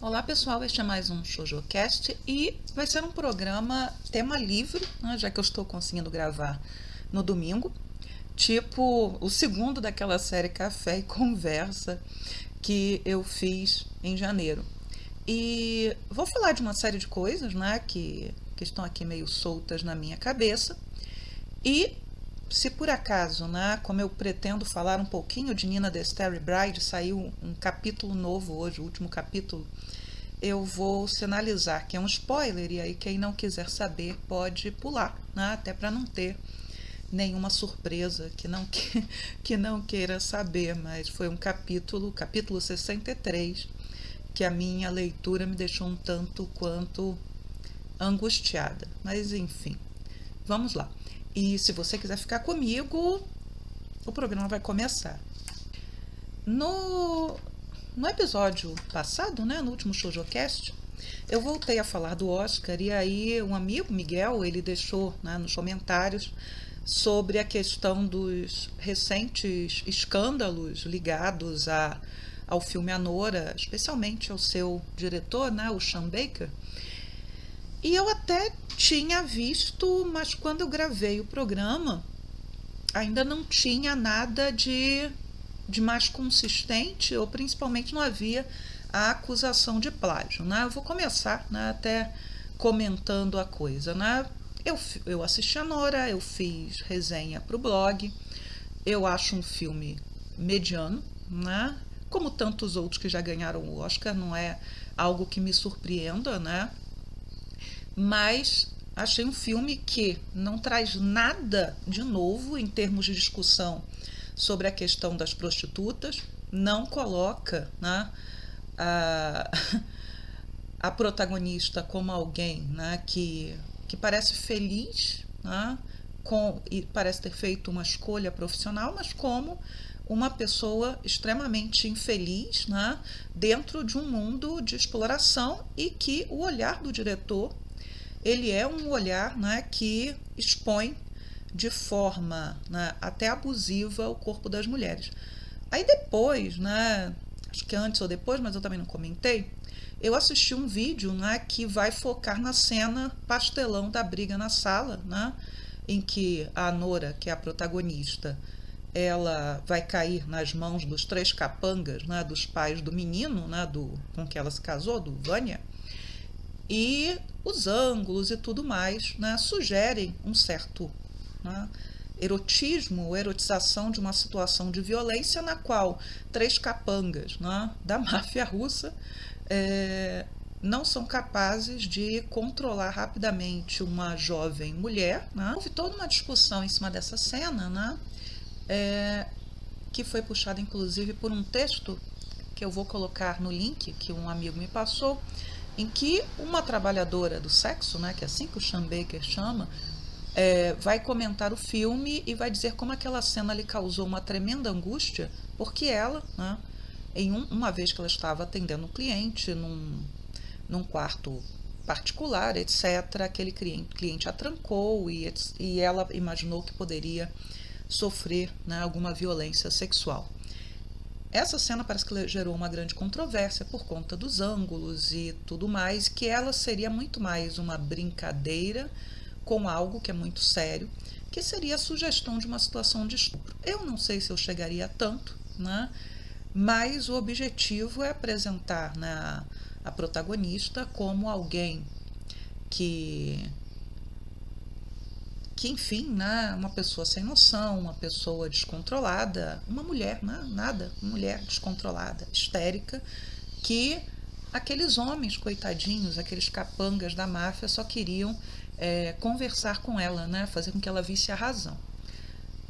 Olá pessoal, este é mais um ShoujoCast e vai ser um programa tema livre, né, já que eu estou conseguindo gravar no domingo, tipo o segundo daquela série Café e Conversa que eu fiz em janeiro. E vou falar de uma série de coisas, né, que estão aqui meio soltas na minha cabeça. E se por acaso, né, como eu pretendo falar um pouquinho de Nina the Starry Bride, saiu um capítulo novo hoje, o último capítulo, eu vou sinalizar que é um spoiler e aí quem não quiser saber pode pular, né, até para não ter nenhuma surpresa que não queira saber, mas foi um capítulo 63, que a minha leitura me deixou um tanto quanto angustiada. Mas enfim, vamos lá. E se você quiser ficar comigo, o programa vai começar. No episódio passado, né, no último ShoujoCast, eu voltei a falar do Oscar e aí um amigo, Miguel, ele deixou, né, nos comentários sobre a questão dos recentes escândalos ligados ao filme Anora, especialmente ao seu diretor, né, o Sean Baker. E eu até tinha visto, mas quando eu gravei o programa, ainda não tinha nada de mais consistente, ou principalmente não havia a acusação de plágio. Né? Eu vou começar, né, até comentando a coisa. Né? Eu assisti a Nora, eu fiz resenha para o blog, eu acho um filme mediano, né? Como tantos outros que já ganharam o Oscar, não é algo que me surpreenda, né? Mas achei um filme que não traz nada de novo em termos de discussão sobre a questão das prostitutas, não coloca, né, a protagonista como alguém, né, que parece feliz, né, e parece ter feito uma escolha profissional, mas como uma pessoa extremamente infeliz, né, dentro de um mundo de exploração, e que o olhar do diretor ele é um olhar, né, que expõe de forma, né, até abusiva o corpo das mulheres. Aí depois, né, acho que antes ou depois, mas eu também não comentei, eu assisti um vídeo, né, que vai focar na cena pastelão da briga na sala, né, em que a Nora, que é a protagonista, ela vai cair nas mãos dos três capangas, né, dos pais do menino, né, com que ela se casou, do Vânia. E os ângulos e tudo mais, né, sugerem um certo, né, erotismo ou erotização de uma situação de violência na qual três capangas, né, da máfia russa não são capazes de controlar rapidamente uma jovem mulher. Né. Houve toda uma discussão em cima dessa cena, né, que foi puxada inclusive por um texto que eu vou colocar no link que um amigo me passou, em que uma trabalhadora do sexo, né, que é assim que o Sean Baker chama, vai comentar o filme e vai dizer como aquela cena lhe causou uma tremenda angústia, porque ela, né, uma vez que ela estava atendendo um cliente num quarto particular, etc., aquele cliente a trancou e ela imaginou que poderia sofrer, né, alguma violência sexual. Essa cena parece que gerou uma grande controvérsia por conta dos ângulos e tudo mais, que ela seria muito mais uma brincadeira com algo que é muito sério, que seria a sugestão de uma situação de estupro. Eu não sei se eu chegaria a tanto, né? Mas o objetivo é apresentar, né, a protagonista como alguém que enfim, né, uma pessoa sem noção, uma pessoa descontrolada, uma mulher, né, nada, uma mulher descontrolada, histérica, que aqueles homens coitadinhos, aqueles capangas da máfia só queriam conversar com ela, né, fazer com que ela visse a razão.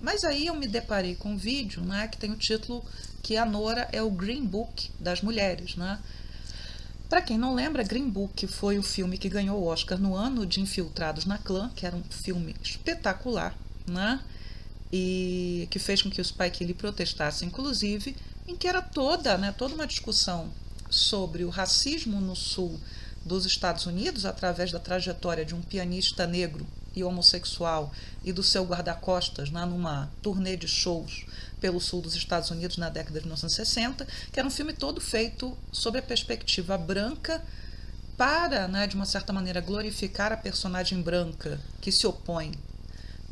Mas aí eu me deparei com um vídeo, né, que tem o título que a Nora é o Green Book das mulheres, né. Para quem não lembra, Green Book foi o filme que ganhou o Oscar no ano de Infiltrados na Clã, que era um filme espetacular, né? E que fez com que o Spike Lee protestasse, inclusive, em que era toda uma discussão sobre o racismo no sul dos Estados Unidos, através da trajetória de um pianista negro e homossexual e do seu guarda-costas, né, numa turnê de shows pelo sul dos Estados Unidos na década de 1960, que era um filme todo feito sob a perspectiva branca para, né, de uma certa maneira, glorificar a personagem branca que se opõe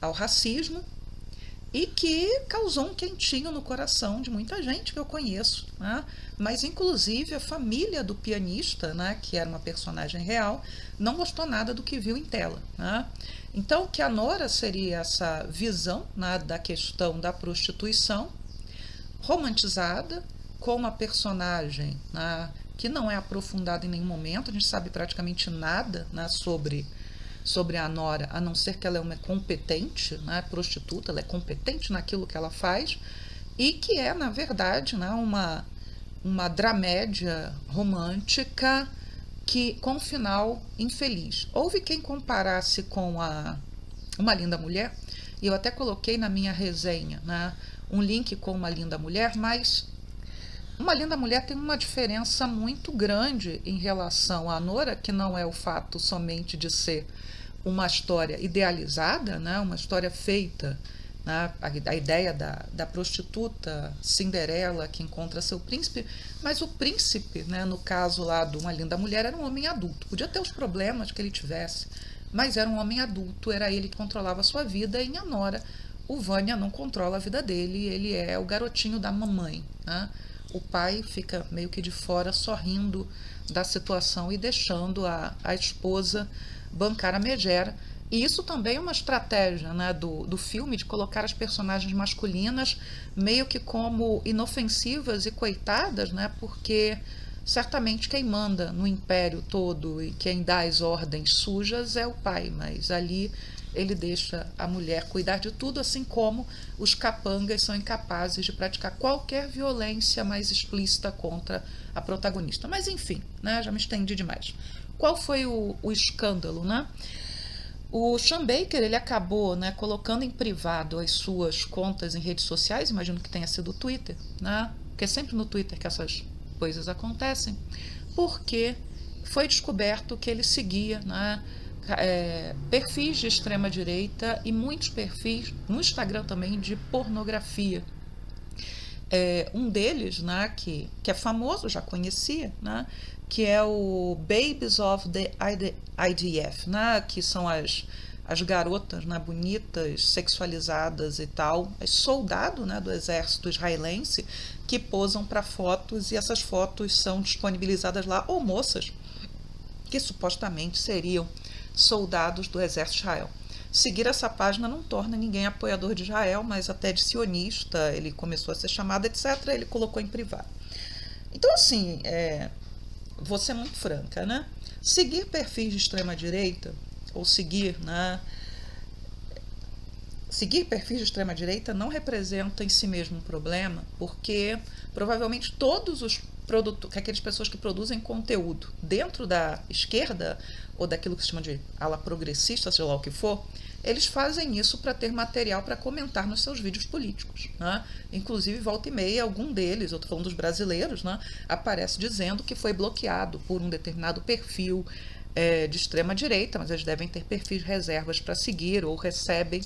ao racismo e que causou um quentinho no coração de muita gente que eu conheço, né? Mas inclusive a família do pianista, né, que era uma personagem real, não gostou nada do que viu em tela, né? Então, que a Nora seria essa visão, né, da questão da prostituição romantizada, com uma personagem, né, que não é aprofundada em nenhum momento, a gente sabe praticamente nada, né, sobre a Nora, a não ser que ela é uma competente, né, prostituta, ela é competente naquilo que ela faz, e que é, na verdade, né, uma dramédia romântica que, com um final infeliz. Houve quem comparasse com Uma Linda Mulher, e eu até coloquei na minha resenha, né, um link com Uma Linda Mulher, mas Uma Linda Mulher tem uma diferença muito grande em relação à Nora, que não é o fato somente de ser uma história idealizada, né, uma história feita, né, a ideia da prostituta Cinderela que encontra seu príncipe, mas o príncipe, né, no caso lá de Uma Linda Mulher, era um homem adulto. Podia ter os problemas que ele tivesse, mas era um homem adulto, era ele que controlava a sua vida, e em A Nora, o Vanya não controla a vida dele, ele é o garotinho da mamãe, né? O pai fica meio que de fora, sorrindo da situação e deixando a esposa bancar a megera. E isso também é uma estratégia, né, do filme, de colocar as personagens masculinas meio que como inofensivas e coitadas, né, porque certamente quem manda no império todo e quem dá as ordens sujas é o pai, mas ali ele deixa a mulher cuidar de tudo, assim como os capangas são incapazes de praticar qualquer violência mais explícita contra a protagonista. Mas enfim, né, já me estendi demais. Qual foi o escândalo, né? O Sean Baker, ele acabou, né, colocando em privado as suas contas em redes sociais, imagino que tenha sido o Twitter, né? Porque é sempre no Twitter que essas coisas acontecem, porque foi descoberto que ele seguia, né, perfis de extrema-direita e muitos perfis no Instagram também de pornografia. Um deles, né, que é famoso, já conhecia, né, que é o Babies of the IDF, né, que são as garotas, né, bonitas, sexualizadas e tal, as soldados, né, do exército israelense, que posam para fotos, e essas fotos são disponibilizadas lá, ou moças que supostamente seriam soldados do exército de Israel. Seguir essa página não torna ninguém apoiador de Israel, mas até de sionista, ele começou a ser chamado, etc., ele colocou em privado. Então, assim, vou ser muito franca, né? Seguir perfis de extrema-direita, ou seguir perfis de extrema-direita não representa em si mesmo um problema, porque provavelmente todos os aquelas pessoas que produzem conteúdo dentro da esquerda, ou daquilo que se chama de ala progressista, seja lá o que for, eles fazem isso para ter material para comentar nos seus vídeos políticos, né? Inclusive, volta e meia, algum deles, eu estou falando dos brasileiros, né, aparece dizendo que foi bloqueado por um determinado perfil de extrema-direita, mas eles devem ter perfis reservas para seguir, ou recebem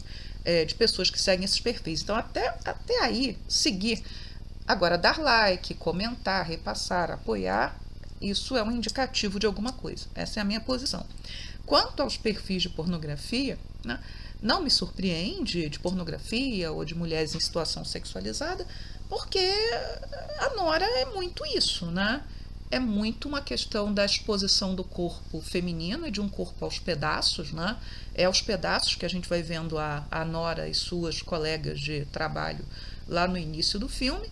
de pessoas que seguem esses perfis. Então, até aí, seguir. Agora, dar like, comentar, repassar, apoiar, isso é um indicativo de alguma coisa. Essa é a minha posição. Quanto aos perfis de pornografia, né, não me surpreende de pornografia ou de mulheres em situação sexualizada, porque a Nora é muito isso, né? É muito uma questão da exposição do corpo feminino e de um corpo aos pedaços, né? É aos pedaços que a gente vai vendo a Nora e suas colegas de trabalho lá no início do filme,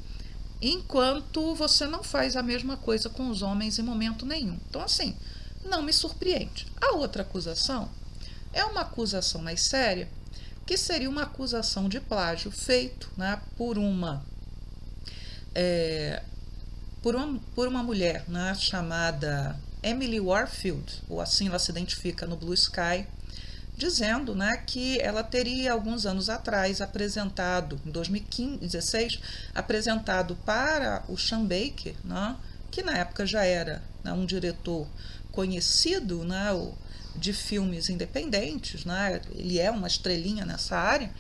enquanto você não faz a mesma coisa com os homens em momento nenhum. Então, assim, não me surpreende. A outra acusação é uma acusação mais séria, que seria uma acusação de plágio feito, né, por uma mulher, né, chamada Emily Warfield, ou assim ela se identifica no Blue Sky, dizendo, né, que ela teria alguns anos atrás apresentado, em 2016, apresentado para o Sean Baker, né, que na época já era, né, um diretor conhecido, né, de filmes independentes, né, ele é uma estrelinha nessa área,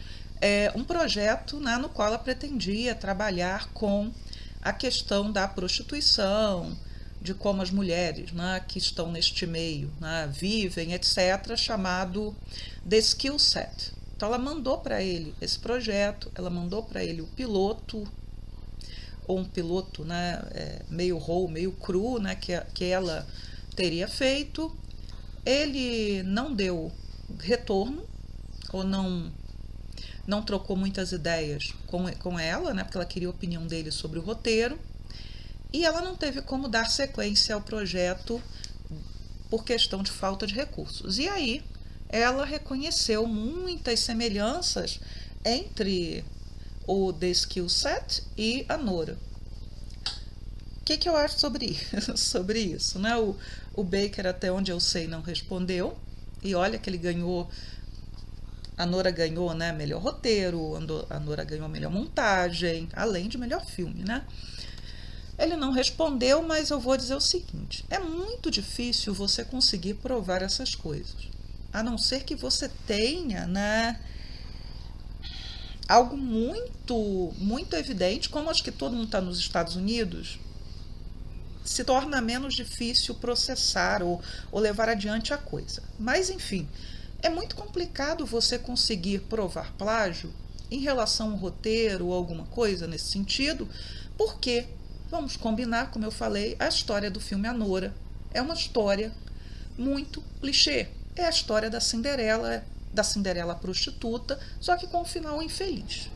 um projeto, né, no qual ela pretendia trabalhar com a questão da prostituição, de como as mulheres, né, que estão neste meio, né, vivem, etc., chamado The Skill Set. Então ela mandou para ele esse projeto, ela mandou para ele o piloto, ou um piloto, né, meio raw, meio cru, né, que ela teria feito. Ele não deu retorno, ou não trocou muitas ideias com ela, né, porque ela queria a opinião dele sobre o roteiro. E ela não teve como dar sequência ao projeto por questão de falta de recursos. E aí ela reconheceu muitas semelhanças entre o The Skill Set e a Nora. O que eu acho sobre isso? Né? O Baker, até onde eu sei, não respondeu. E olha que ele ganhou. A Nora ganhou, né, melhor roteiro, a Nora ganhou melhor montagem, além de melhor filme, né? Ele não respondeu, mas eu vou dizer o seguinte: é muito difícil você conseguir provar essas coisas, a não ser que você tenha, né, algo muito evidente, como acho que todo mundo está nos Estados Unidos, se torna menos difícil processar ou levar adiante a coisa. Mas, enfim, é muito complicado você conseguir provar plágio em relação ao roteiro ou alguma coisa nesse sentido, porque, vamos combinar, como eu falei, a história do filme A Nora é uma história muito clichê. É a história da Cinderela prostituta, só que com um final infeliz.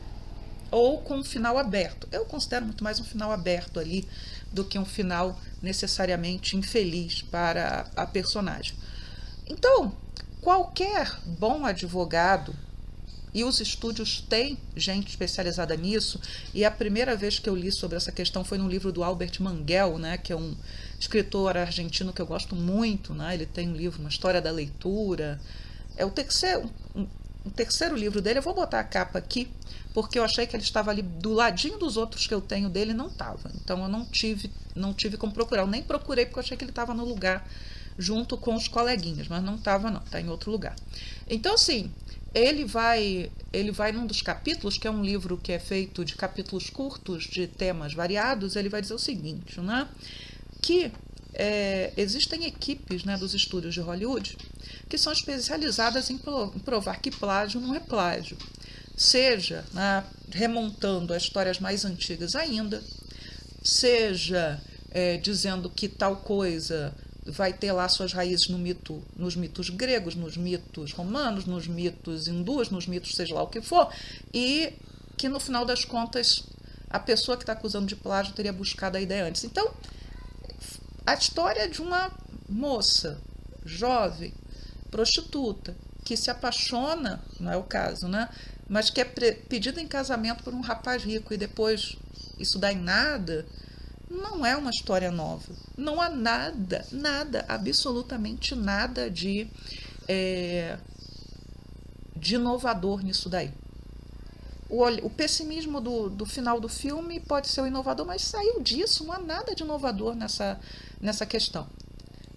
Ou com um final aberto. Eu considero muito mais um final aberto ali do que um final necessariamente infeliz para a personagem. Então, qualquer bom advogado, e os estúdios têm gente especializada nisso, e a primeira vez que eu li sobre essa questão foi no livro do Albert Manguel, né, que é um escritor argentino que eu gosto muito, né, ele tem um livro, Uma História da Leitura, é o terceiro livro dele. Eu vou botar a capa aqui, porque eu achei que ele estava ali do ladinho dos outros que eu tenho dele, e não estava, então eu não tive como procurar, eu nem procurei porque eu achei que ele estava no lugar junto com os coleguinhas, mas não estava não, está em outro lugar. Então, assim, ele vai num dos capítulos, que é um livro que é feito de capítulos curtos, de temas variados, ele vai dizer o seguinte, né, que existem equipes, né, dos estúdios de Hollywood que são especializadas em provar que plágio não é plágio, seja, né, remontando a histórias mais antigas ainda, seja dizendo que tal coisa vai ter lá suas raízes nos mitos gregos, nos mitos romanos, nos mitos hindus, nos mitos seja lá o que for, e que no final das contas a pessoa que está acusando de plágio teria buscado a ideia antes. Então, a história de uma moça jovem, prostituta, que se apaixona, não é o caso, né? Mas que é pedida em casamento por um rapaz rico e depois isso dá em nada, não é uma história nova. Não há nada, absolutamente nada de inovador nisso daí. O pessimismo do final do filme pode ser o inovador, mas saiu disso, não há nada de inovador nessa questão.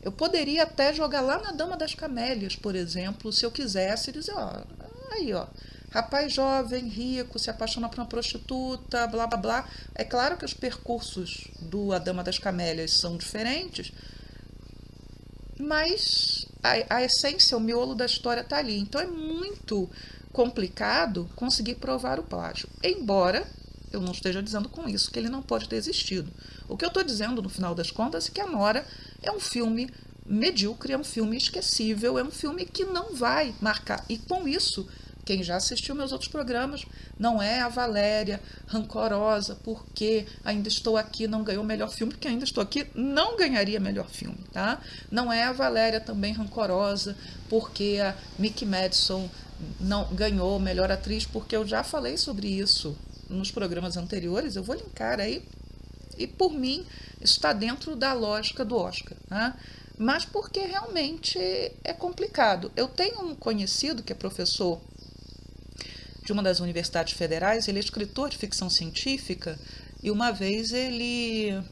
Eu poderia até jogar lá na Dama das Camélias, por exemplo, se eu quisesse, dizer, rapaz jovem, rico, se apaixona por uma prostituta, blá, blá, blá. É claro que os percursos do A Dama das Camélias são diferentes, mas a essência, o miolo da história está ali. Então é muito complicado conseguir provar o plágio, embora eu não esteja dizendo com isso que ele não pode ter existido. O que eu estou dizendo, no final das contas, é que A Nora é um filme medíocre, é um filme esquecível, é um filme que não vai marcar. E com isso, quem já assistiu meus outros programas, não é a Valéria rancorosa porque Ainda Estou Aqui não ganhou melhor filme, porque Ainda Estou Aqui não ganharia melhor filme, tá? Não é a Valéria também rancorosa porque a Mickey Madison não ganhou melhor atriz, porque eu já falei sobre isso nos programas anteriores, eu vou linkar aí, e por mim isso está dentro da lógica do Oscar, né? Mas porque realmente é complicado. Eu tenho um conhecido que é professor de uma das universidades federais, ele é escritor de ficção científica, e uma vez ele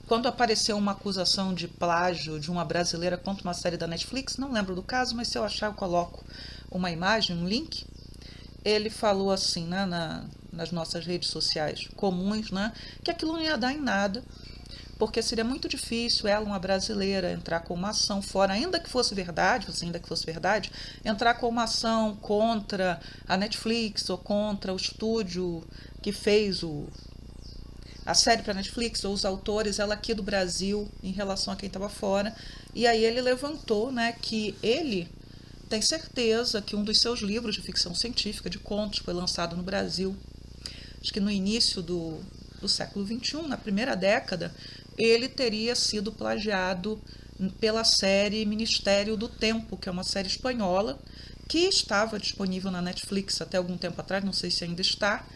quando apareceu uma acusação de plágio de uma brasileira contra uma série da Netflix, não lembro do caso, mas se eu achar eu coloco uma imagem, um link. Ele falou assim, né, nas nossas redes sociais comuns, né, que aquilo não ia dar em nada, porque seria muito difícil ela, uma brasileira, entrar com uma ação fora, ainda que fosse verdade, entrar com uma ação contra a Netflix ou contra o estúdio que fez a série para Netflix, ou os autores, ela aqui do Brasil, em relação a quem estava fora. E aí ele levantou, né, que ele tem certeza que um dos seus livros de ficção científica, de contos, foi lançado no Brasil, acho que no início do século XXI, na primeira década, ele teria sido plagiado pela série Ministério do Tempo, que é uma série espanhola, que estava disponível na Netflix até algum tempo atrás, não sei se ainda está,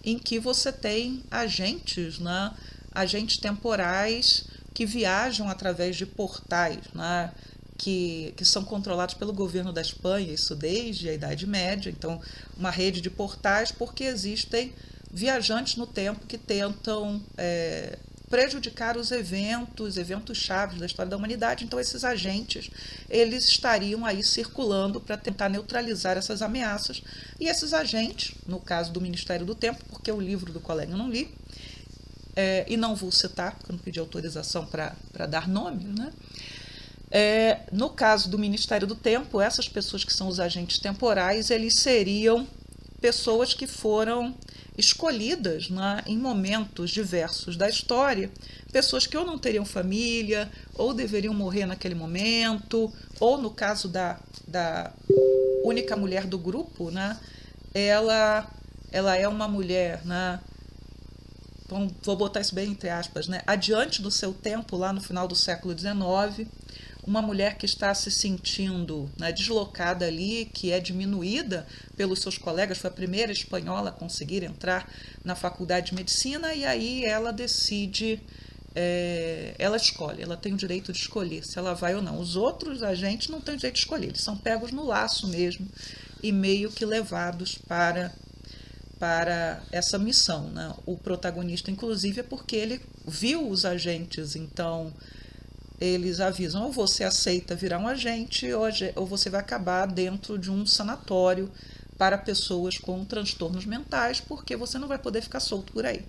em que você tem agentes, né, agentes temporais que viajam através de portais, né, que são controlados pelo governo da Espanha, isso desde a Idade Média. Então, uma rede de portais, porque existem viajantes no tempo que tentam prejudicar os eventos chaves da história da humanidade. Então, esses agentes, eles estariam aí circulando para tentar neutralizar essas ameaças. E esses agentes, no caso do Ministério do Tempo, porque o livro do colega eu não li, e não vou citar, porque eu não pedi autorização para dar nomes, né? No caso do Ministério do Tempo, essas pessoas que são os agentes temporais, eles seriam pessoas que foram escolhidas, né, em momentos diversos da história, pessoas que ou não teriam família, ou deveriam morrer naquele momento, ou no caso da única mulher do grupo, né, ela é uma mulher, né, vou botar isso bem entre aspas, né, adiante do seu tempo, lá no final do século XIX, uma mulher que está se sentindo, né, deslocada ali, que é diminuída pelos seus colegas, foi a primeira espanhola a conseguir entrar na faculdade de medicina, e aí ela decide, ela escolhe, ela tem o direito de escolher se ela vai ou não. Os outros agentes não têm direito de escolher, eles são pegos no laço mesmo e meio que levados para essa missão, né? O protagonista, inclusive, é porque ele viu os agentes, então eles avisam, ou você aceita virar um agente, ou você vai acabar dentro de um sanatório para pessoas com transtornos mentais, porque você não vai poder ficar solto por aí.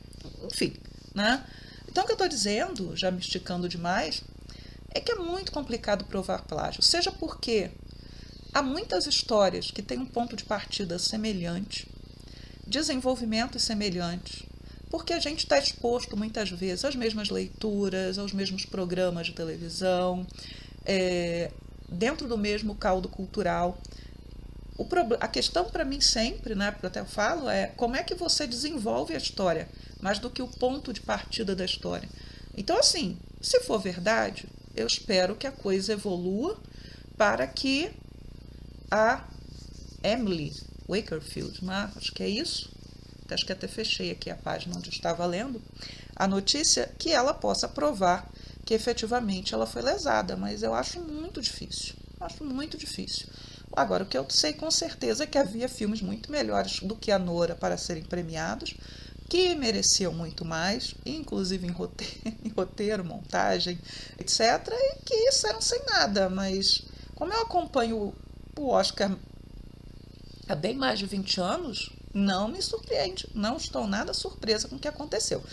Enfim, né? Então, o que eu estou dizendo, já me esticando demais, é que é muito complicado provar plágio, seja porque há muitas histórias que têm um ponto de partida semelhante, desenvolvimentos semelhantes, porque a gente está exposto muitas vezes às mesmas leituras, aos mesmos programas de televisão, dentro do mesmo caldo cultural. A questão para mim sempre, né, porque eu até falo, é como é que você desenvolve a história, mais do que o ponto de partida da história. Então, assim, se for verdade, eu espero que a coisa evolua para que a Emily Wakefield, né, acho que é isso, acho que até fechei aqui a página onde eu estava lendo a notícia, que ela possa provar que efetivamente ela foi lesada, mas eu acho muito difícil, Agora, o que eu sei com certeza é que havia filmes muito melhores do que a Nora para serem premiados, que mereciam muito mais, inclusive em roteiro, montagem, etc., e que saíram sem nada, mas como eu acompanho o Oscar há bem mais de 20 anos, não me surpreende, não estou nada surpresa com o que aconteceu.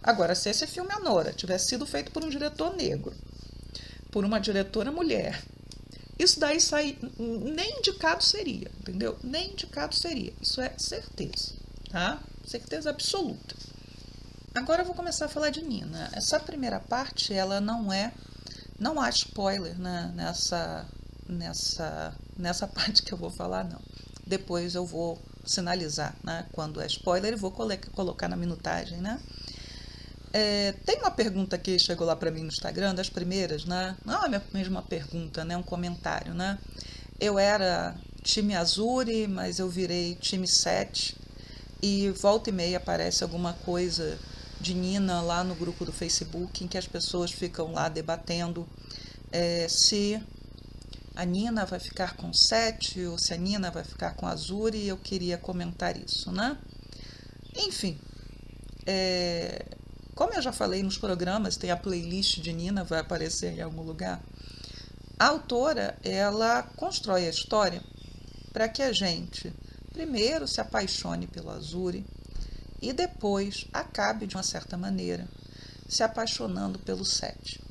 Agora, se esse filme A Nora tivesse sido feito por um diretor negro, por uma diretora mulher, isso daí nem indicado seria, entendeu? Nem indicado seria, isso é certeza, tá? Certeza absoluta. Agora eu vou começar a falar de Nina. Essa primeira parte, ela não há spoiler, né, nessa parte que eu vou falar, não. Depois eu vou sinalizar, né, quando é spoiler, e vou colocar na minutagem, né? Tem uma pergunta que chegou lá para mim no Instagram, das primeiras, né? Não é mesmo uma pergunta, né? Um comentário, né? Eu era time Azuri, mas eu virei time 7, e volta e meia aparece alguma coisa de Nina lá no grupo do Facebook, em que as pessoas ficam lá debatendo se a Nina vai ficar com 7 ou se a Nina vai ficar com a Azuri, e eu queria comentar isso, né? Enfim, Como eu já falei nos programas, tem a playlist de Nina, vai aparecer em algum lugar. A autora, ela constrói a história para que a gente primeiro se apaixone pelo Azuri e depois acabe de uma certa maneira se apaixonando pelo Sete.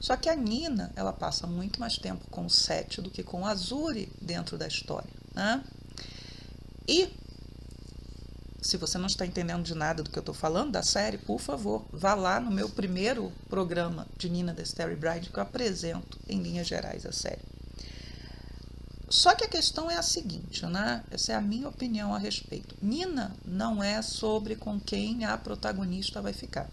Só que a Nina, ela passa muito mais tempo com o Sete do que com o Azuri dentro da história, né? E se você não está entendendo de nada do que eu estou falando da série, por favor, vá lá no meu primeiro programa de Nina the Starry Bride, que eu apresento em linhas gerais a série. Só que a questão é a seguinte, né? Essa é a minha opinião a respeito. Nina não é sobre com quem a protagonista vai ficar.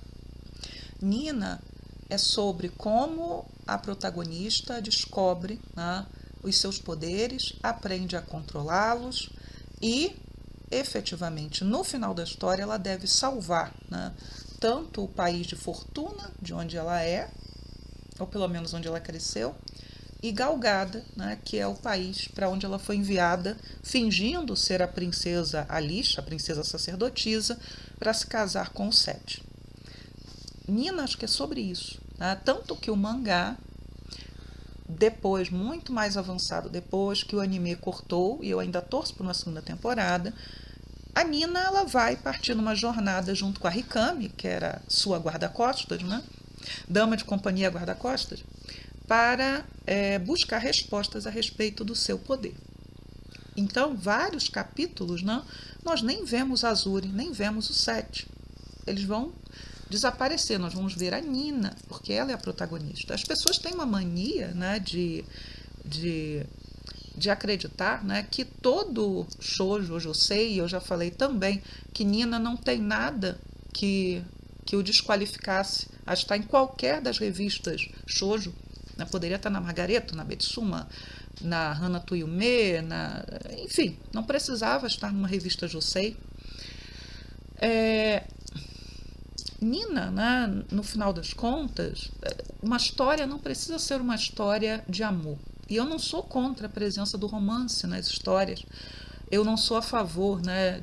Nina é sobre como a protagonista descobre, né, os seus poderes, aprende a controlá-los e, efetivamente, no final da história, ela deve salvar, né, tanto o país de Fortuna, de onde ela é, ou pelo menos onde ela cresceu, e Galgada, né, que é o país para onde ela foi enviada, fingindo ser a princesa Alicia, a princesa sacerdotisa, para se casar com o Sete. Nina, acho que é sobre isso. Né? Tanto que o mangá, depois, muito mais avançado, depois que o anime cortou, e eu ainda torço por uma segunda temporada, a Nina ela vai partir numa jornada junto com a Hikami, que era sua guarda-costas, né? Dama de companhia guarda-costas, para buscar respostas a respeito do seu poder. Então, vários capítulos, né, nós nem vemos Azuri, nem vemos o Sete. Eles vão desaparecer, nós vamos ver a Nina, porque ela é a protagonista. As pessoas têm uma mania, né, de acreditar, né, que todo shoujo, eu sei, e eu já falei também, que Nina não tem nada que o desqualificasse a estar em qualquer das revistas shoujo, né, poderia estar na Margareto, na Betsuma, na Hana to Yume, enfim, não precisava estar numa revista Josei. Nina, né, no final das contas, uma história não precisa ser uma história de amor. E eu não sou contra a presença do romance nas histórias. Eu não sou a favor, né,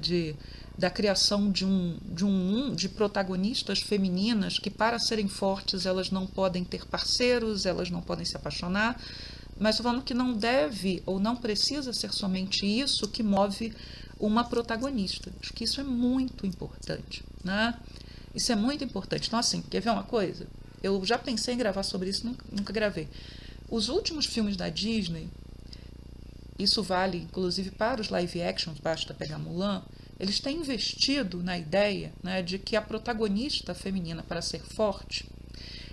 da criação de protagonistas femininas que, para serem fortes, elas não podem ter parceiros, elas não podem se apaixonar. Mas falando que não deve ou não precisa ser somente isso que move uma protagonista. Acho que isso é muito importante, né? Isso é muito importante. Então, assim, quer ver uma coisa? Eu já pensei em gravar sobre isso, nunca gravei. Os últimos filmes da Disney, isso vale inclusive para os live actions, basta pegar Mulan, eles têm investido na ideia, né, de que a protagonista feminina, para ser forte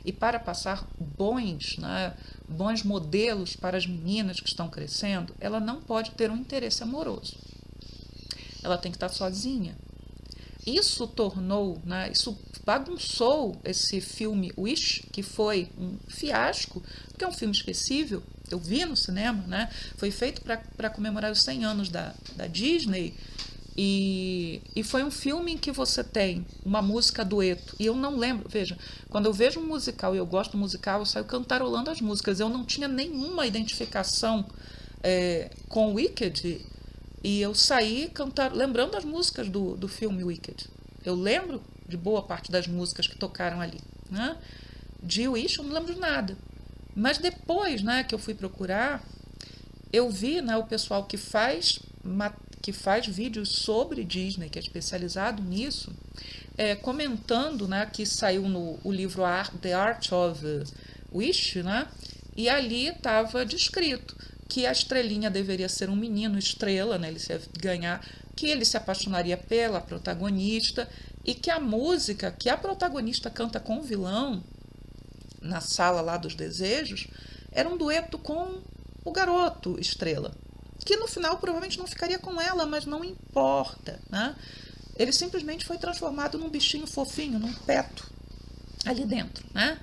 e para passar bons modelos para as meninas que estão crescendo, ela não pode ter um interesse amoroso. Ela tem que estar sozinha. Isso tornou, né, isso bagunçou esse filme Wish, que foi um fiasco, porque é um filme esquecível, eu vi no cinema, né, foi feito para comemorar os 100 anos da Disney, e foi um filme em que você tem uma música dueto, e eu não lembro, veja, quando eu vejo um musical e eu gosto do musical, eu saio cantarolando as músicas, eu não tinha nenhuma identificação com Wicked, e eu saí lembrando das músicas do filme Wicked. Eu lembro de boa parte das músicas que tocaram ali. Né? De Wish eu não lembro de nada. Mas depois, né, que eu fui procurar, eu vi, né, o pessoal que faz vídeos sobre Disney, que é especializado nisso, comentando, né, que saiu o livro The Art of Wish, né, e ali estava descrito que a estrelinha deveria ser um menino estrela, né, que ele se apaixonaria pela protagonista e que a música que a protagonista canta com o vilão na sala lá dos desejos era um dueto com o garoto estrela, que no final provavelmente não ficaria com ela, mas não importa, né? Ele simplesmente foi transformado num bichinho fofinho, num peto ali dentro, né?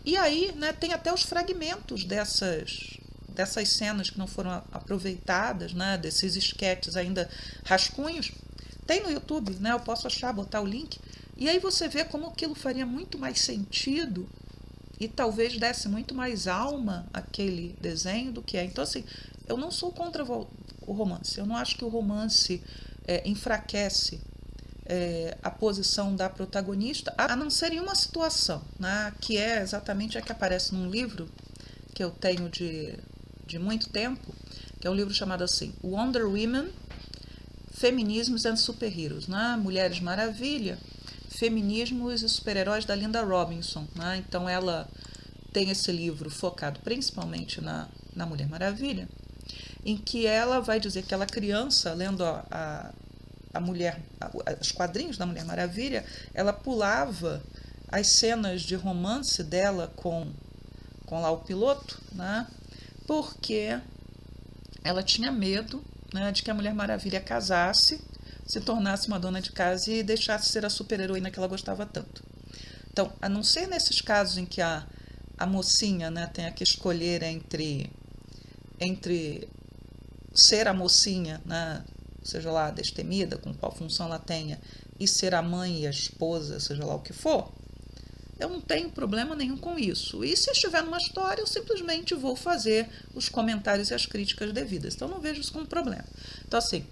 E aí, né, tem até os fragmentos dessas cenas que não foram aproveitadas, né, desses esquetes ainda rascunhos. Tem no YouTube, né, eu posso achar, botar o link. E aí você vê como aquilo faria muito mais sentido e talvez desse muito mais alma àquele desenho do que é. Então, assim, eu não sou contra o romance. Eu não acho que o romance enfraquece a posição da protagonista, a não ser em uma situação, né, que é exatamente a que aparece num livro que eu tenho de muito tempo, que é um livro chamado assim, Wonder Women, Feminismos and Superheroes, né? Mulheres Maravilha, Feminismos e Super-Heróis, da Linda Robinson. Né? Então ela tem esse livro focado principalmente na Mulher Maravilha, em que ela vai dizer que ela criança, lendo os quadrinhos da Mulher Maravilha, ela pulava as cenas de romance dela com lá o piloto, né? Porque ela tinha medo, né, de que a Mulher Maravilha casasse, se tornasse uma dona de casa e deixasse ser a super-heroína que ela gostava tanto. Então, a não ser nesses casos em que a mocinha, né, tenha que escolher entre ser a mocinha, né, seja lá destemida, com qual função ela tenha, e ser a mãe e a esposa, seja lá o que for, eu não tenho problema nenhum com isso. E se estiver numa história, eu simplesmente vou fazer os comentários e as críticas devidas. Então, eu não vejo isso como problema. Então, assim,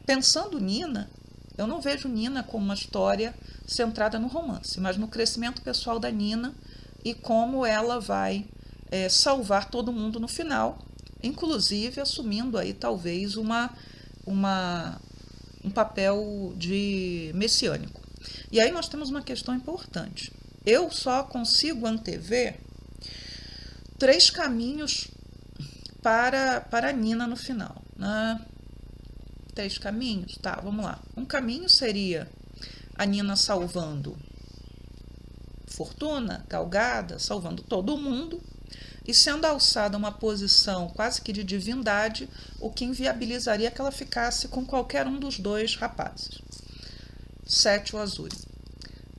pensando Nina, eu não vejo Nina como uma história centrada no romance, mas no crescimento pessoal da Nina e como ela vai salvar todo mundo no final, inclusive assumindo aí talvez um papel de messiânico. E aí nós temos uma questão importante. Eu só consigo antever 3 caminhos para a Nina no final, né? 3 caminhos? Tá, vamos lá. Um caminho seria a Nina salvando Fortuna, Galgada, salvando todo mundo e sendo alçada a uma posição quase que de divindade, o que inviabilizaria que ela ficasse com qualquer um dos 2 rapazes, Sete ou Azuri.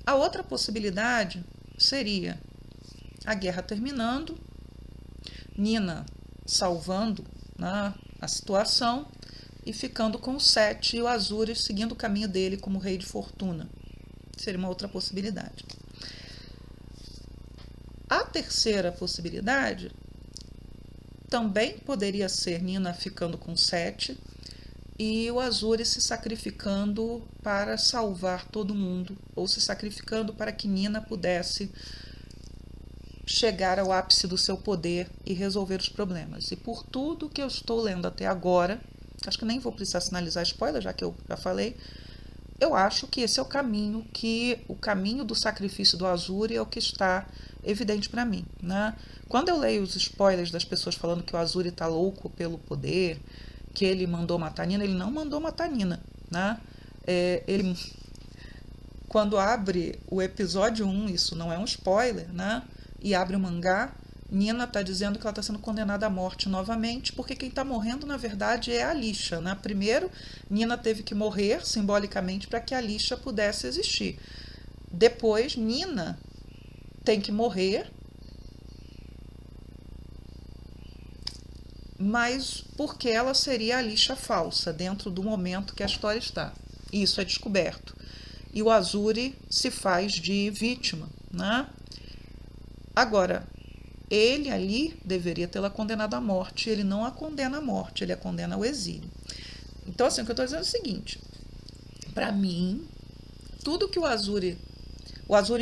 A outra possibilidade seria a guerra terminando, Nina salvando, né, a situação e ficando com o Sete e o Azuri seguindo o caminho dele como rei de Fortuna. Seria uma outra possibilidade. A terceira possibilidade também poderia ser Nina ficando com Sete e o Azuri se sacrificando para salvar todo mundo, ou se sacrificando para que Nina pudesse chegar ao ápice do seu poder e resolver os problemas. E por tudo que eu estou lendo até agora, acho que nem vou precisar sinalizar spoiler, já que eu já falei, eu acho que esse é o caminho do sacrifício do Azuri é o que está evidente para mim, né? Quando eu leio os spoilers das pessoas falando que o Azuri está louco pelo poder, que ele mandou matar a Nina, ele não mandou matar a Nina, né? Ele, quando abre o episódio 1, isso não é um spoiler, né? E abre o mangá, Nina está dizendo que ela está sendo condenada à morte novamente, porque quem está morrendo, na verdade, é a Lixa, né? Primeiro, Nina teve que morrer simbolicamente para que a Lixa pudesse existir. Depois, Nina tem que morrer, mas porque ela seria a Lixa falsa dentro do momento que a história está. Isso é descoberto. E o Azuri se faz de vítima, né? Agora, ele ali deveria tê-la condenado à morte. Ele não a condena à morte, ele a condena ao exílio. Então, assim, o que eu estou dizendo é o seguinte. Para mim, tudo que o Azuri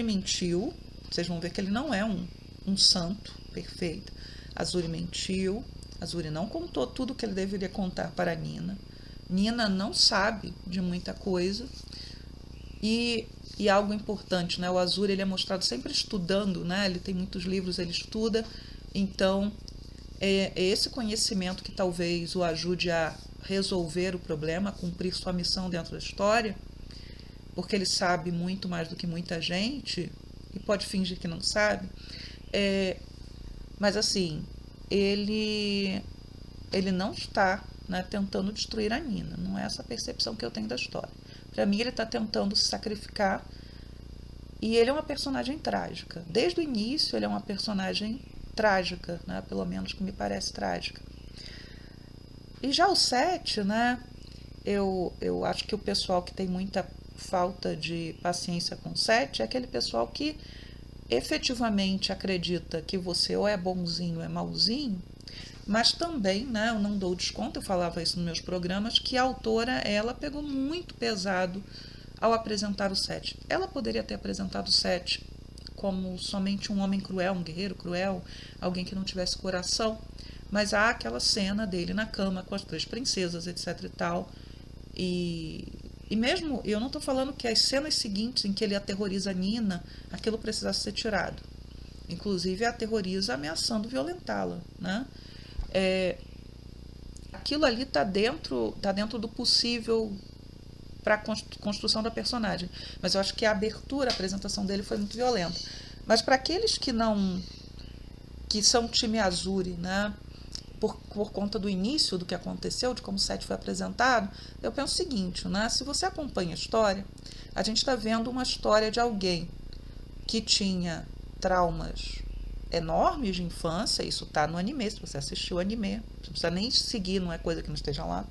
mentiu, vocês vão ver que ele não é um santo perfeito. Azuri mentiu, Azuri não contou tudo que ele deveria contar para a Nina. Nina não sabe de muita coisa. E algo importante, né? O Azuri, ele é mostrado sempre estudando, né? Ele tem muitos livros, ele estuda. Então, é esse conhecimento que talvez o ajude a resolver o problema, a cumprir sua missão dentro da história, porque ele sabe muito mais do que muita gente e pode fingir que não sabe. Mas, assim, ele não está, né, tentando destruir a Nina. Não é essa a percepção que eu tenho da história. Para mim, ele está tentando se sacrificar e ele é uma personagem trágica. Desde o início, ele é uma personagem trágica, né? Pelo menos que me parece trágica. E já o Sete, né? Eu acho que o pessoal que tem muita falta de paciência com o Sete é aquele pessoal que efetivamente acredita que você ou é bonzinho ou é malzinho Mas também, né, eu não dou desconto, eu falava isso nos meus programas, que a autora, ela pegou muito pesado ao apresentar o Seth. Ela poderia ter apresentado o Seth como somente um homem cruel, um guerreiro cruel, alguém que não tivesse coração, mas há aquela cena dele na cama com as 3 princesas, etc e tal, e mesmo, eu não estou falando que as cenas seguintes em que ele aterroriza a Nina, aquilo precisasse ser tirado. Inclusive aterroriza ameaçando violentá-la, né? Aquilo ali tá dentro do possível para a construção da personagem. Mas eu acho que a abertura, a apresentação dele foi muito violenta. Mas para aqueles que não, que são time Azuri, né? Por conta do início do que aconteceu, de como o set foi apresentado, eu penso o seguinte, né? Se você acompanha a história, a gente está vendo uma história de alguém que tinha traumas enormes de infância, isso tá no anime, se você assistiu o anime, não precisa nem seguir, não é coisa que não esteja lá,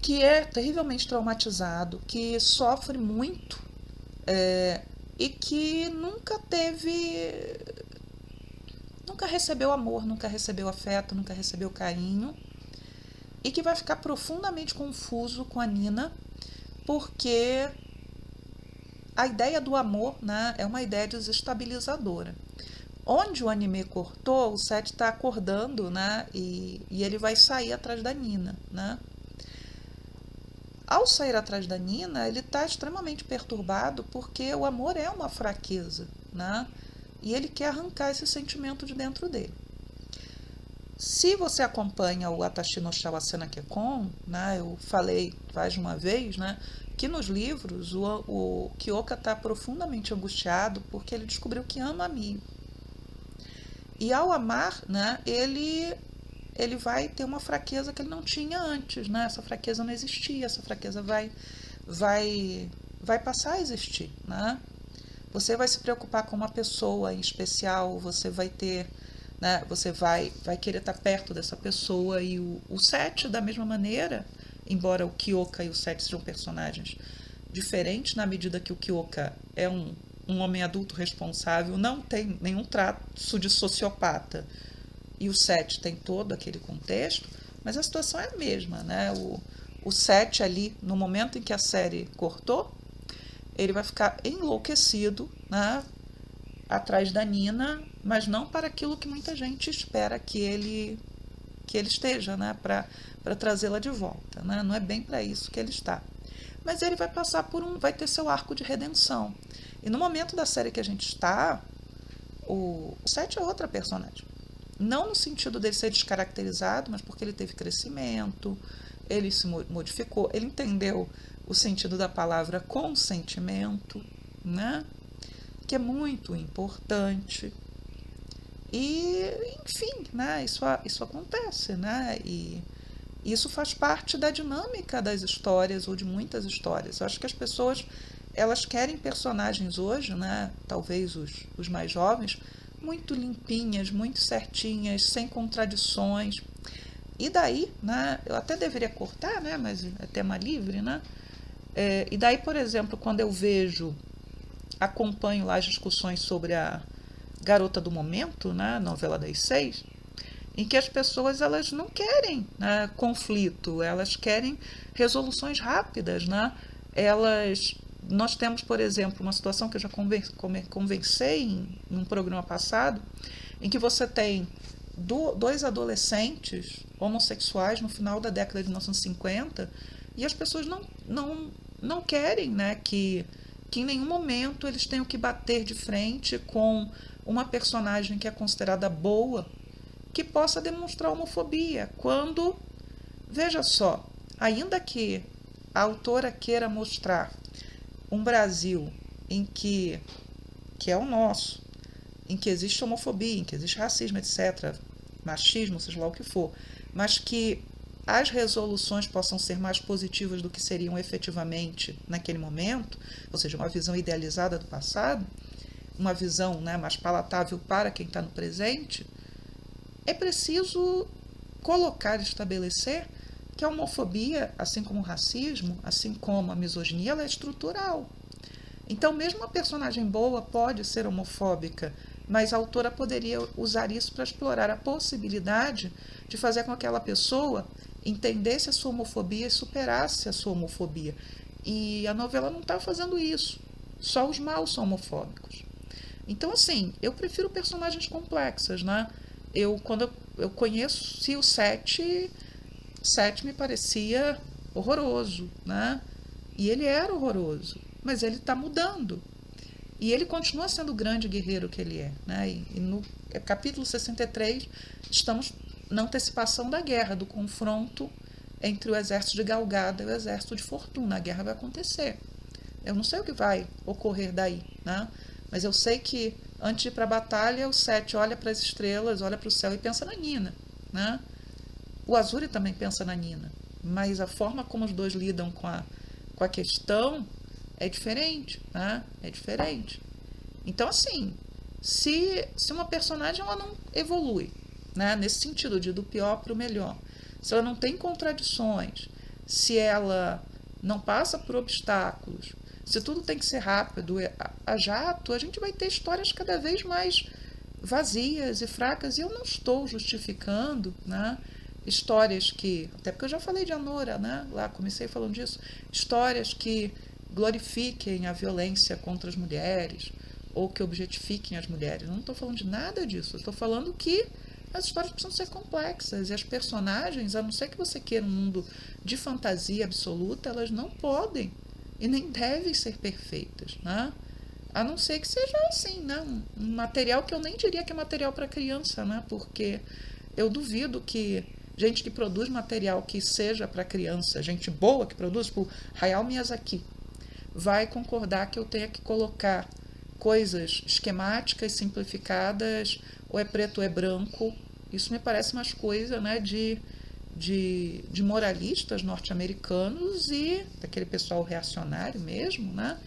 que é terrivelmente traumatizado, que sofre muito e que nunca recebeu amor, nunca recebeu afeto, nunca recebeu carinho, e que vai ficar profundamente confuso com a Nina, porque a ideia do amor, né, é uma ideia desestabilizadora. Onde o anime cortou, o Seth está acordando, né, e ele vai sair atrás da Nina, né? Ao sair atrás da Nina, ele está extremamente perturbado porque o amor é uma fraqueza, né? E ele quer arrancar esse sentimento de dentro dele. Se você acompanha o Atashi no Shawasena Kekon, né, eu falei mais de uma vez, né, que nos livros o Kyoka está profundamente angustiado porque ele descobriu que ama a Mio. E ao amar, né, ele vai ter uma fraqueza que ele não tinha antes, né? Essa fraqueza não existia, essa fraqueza vai passar a existir, né? Você vai se preocupar com uma pessoa em especial, você vai ter, né? Você vai querer estar perto dessa pessoa, e o Seth, da mesma maneira, embora o Kyoka e o Seth sejam personagens diferentes, na medida que o Kyoka é um homem adulto responsável, não tem nenhum traço de sociopata, e o Seth tem todo aquele contexto, mas a situação é a mesma, né? O Seth ali, no momento em que a série cortou, ele vai ficar enlouquecido, né, atrás da Nina, mas não para aquilo que muita gente espera que ele esteja, né, para trazê-la de volta, né? Não é bem para isso que ele está. Mas ele vai passar vai ter seu arco de redenção. E no momento da série que a gente está, o Seth é outra personagem. Não no sentido dele ser descaracterizado, mas porque ele teve crescimento, ele se modificou, ele entendeu o sentido da palavra consentimento, né? Que é muito importante. E, enfim, né? Isso acontece, né? E isso faz parte da dinâmica das histórias, ou de muitas histórias. Eu acho que as pessoas, elas querem personagens hoje, né? Talvez os mais jovens, muito limpinhas, muito certinhas, sem contradições. E daí, né, eu até deveria cortar, né, mas é tema livre, né? E daí, por exemplo, quando eu acompanho lá as discussões sobre a Garota do Momento, né, a novela das 6, em que as pessoas, elas não querem, né, conflito, elas querem resoluções rápidas, né? Nós temos, por exemplo, uma situação que eu já conversei em um programa passado, em que você tem dois adolescentes homossexuais no final da década de 1950, e as pessoas não querem, né, que em nenhum momento eles tenham que bater de frente com uma personagem que é considerada boa, que possa demonstrar homofobia, quando, veja só, ainda que a autora queira mostrar um Brasil que é o nosso, em que existe homofobia, em que existe racismo, etc., machismo, seja lá o que for, mas que as resoluções possam ser mais positivas do que seriam efetivamente naquele momento, ou seja, uma visão idealizada do passado, uma visão, né, mais palatável para quem está no presente, é preciso colocar, estabelecer que a homofobia, assim como o racismo, assim como a misoginia, ela é estrutural. Então, mesmo uma personagem boa pode ser homofóbica mas a autora poderia usar isso para explorar a possibilidade de fazer com que aquela pessoa entendesse a sua homofobia e superasse a sua homofobia. E a novela não está fazendo isso. Só os maus são homofóbicos. Então, assim, eu prefiro personagens complexas, né? Quando eu conheci o Sete me parecia horroroso, né? E ele era horroroso, mas ele está mudando. E ele continua sendo o grande guerreiro que ele é, né? E no capítulo 63, estamos na antecipação da guerra, do confronto entre o exército de Galgada e o exército de Fortuna. A guerra vai acontecer. Eu não sei o que vai ocorrer daí, né? Mas eu sei que antes de ir para a batalha, o Sete olha para as estrelas, olha para o céu e pensa na Nina, né? O Azuri também pensa na Nina, mas a forma como os dois lidam com a questão é diferente, né? É diferente. Então, assim, se uma personagem ela não evolui, né? Nesse sentido de do pior para o melhor, se ela não tem contradições, se ela não passa por obstáculos, se tudo tem que ser rápido, a jato, a gente vai ter histórias cada vez mais vazias e fracas. E eu não estou justificando, né, histórias que, até porque eu já falei de Anora, né, lá comecei falando disso, histórias que glorifiquem a violência contra as mulheres ou que objetifiquem as mulheres. Eu não estou falando de nada disso. Eu estou falando que as histórias precisam ser complexas e as personagens, a não ser que você queira um mundo de fantasia absoluta, elas não podem e nem devem ser perfeitas, né? A não ser que seja assim, né? Um material que eu nem diria que é material para criança, né? Porque eu duvido que gente que produz material que seja para criança, gente boa que produz, tipo Hayao Miyazaki, vai concordar que eu tenha que colocar coisas esquemáticas, simplificadas, ou é preto ou é branco. Isso me parece umas coisas, né, de moralistas norte-americanos e daquele pessoal reacionário mesmo, né,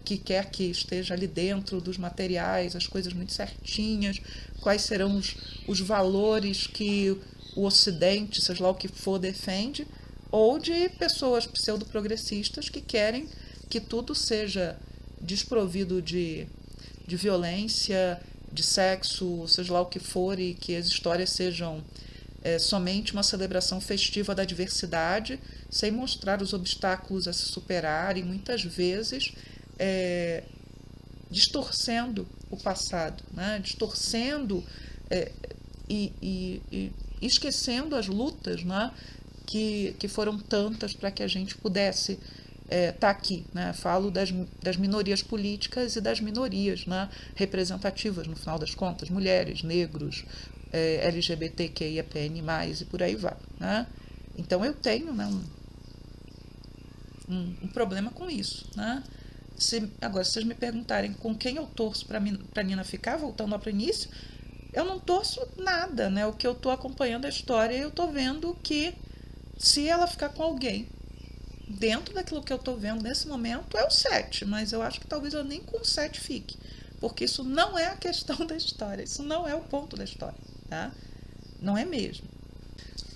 que quer que esteja ali dentro dos materiais, as coisas muito certinhas, quais serão os valores que o Ocidente, seja lá o que for, defende, ou de pessoas pseudo-progressistas que querem que tudo seja desprovido de violência, de sexo, seja lá o que for, e que as histórias sejam somente uma celebração festiva da diversidade, sem mostrar os obstáculos a se superar e muitas vezes distorcendo o passado, né? Distorcendo e esquecendo as lutas, né? que foram tantas para que a gente pudesse tá aqui, né? Falo das minorias políticas e das minorias, né, representativas, no final das contas, mulheres, negros, LGBTQIAPN+, e por aí vai, né? Então eu tenho, né, um problema com isso, né? Agora, se vocês me perguntarem com quem eu torço para Nina ficar, voltando lá para o início, eu não torço nada, né? O que eu estou acompanhando a história, eu estou vendo que se ela ficar com alguém dentro daquilo que eu estou vendo nesse momento é o 7, mas eu acho que talvez eu nem com o 7 fique, porque isso não é a questão da história, isso não é o ponto da história, tá? Não é mesmo.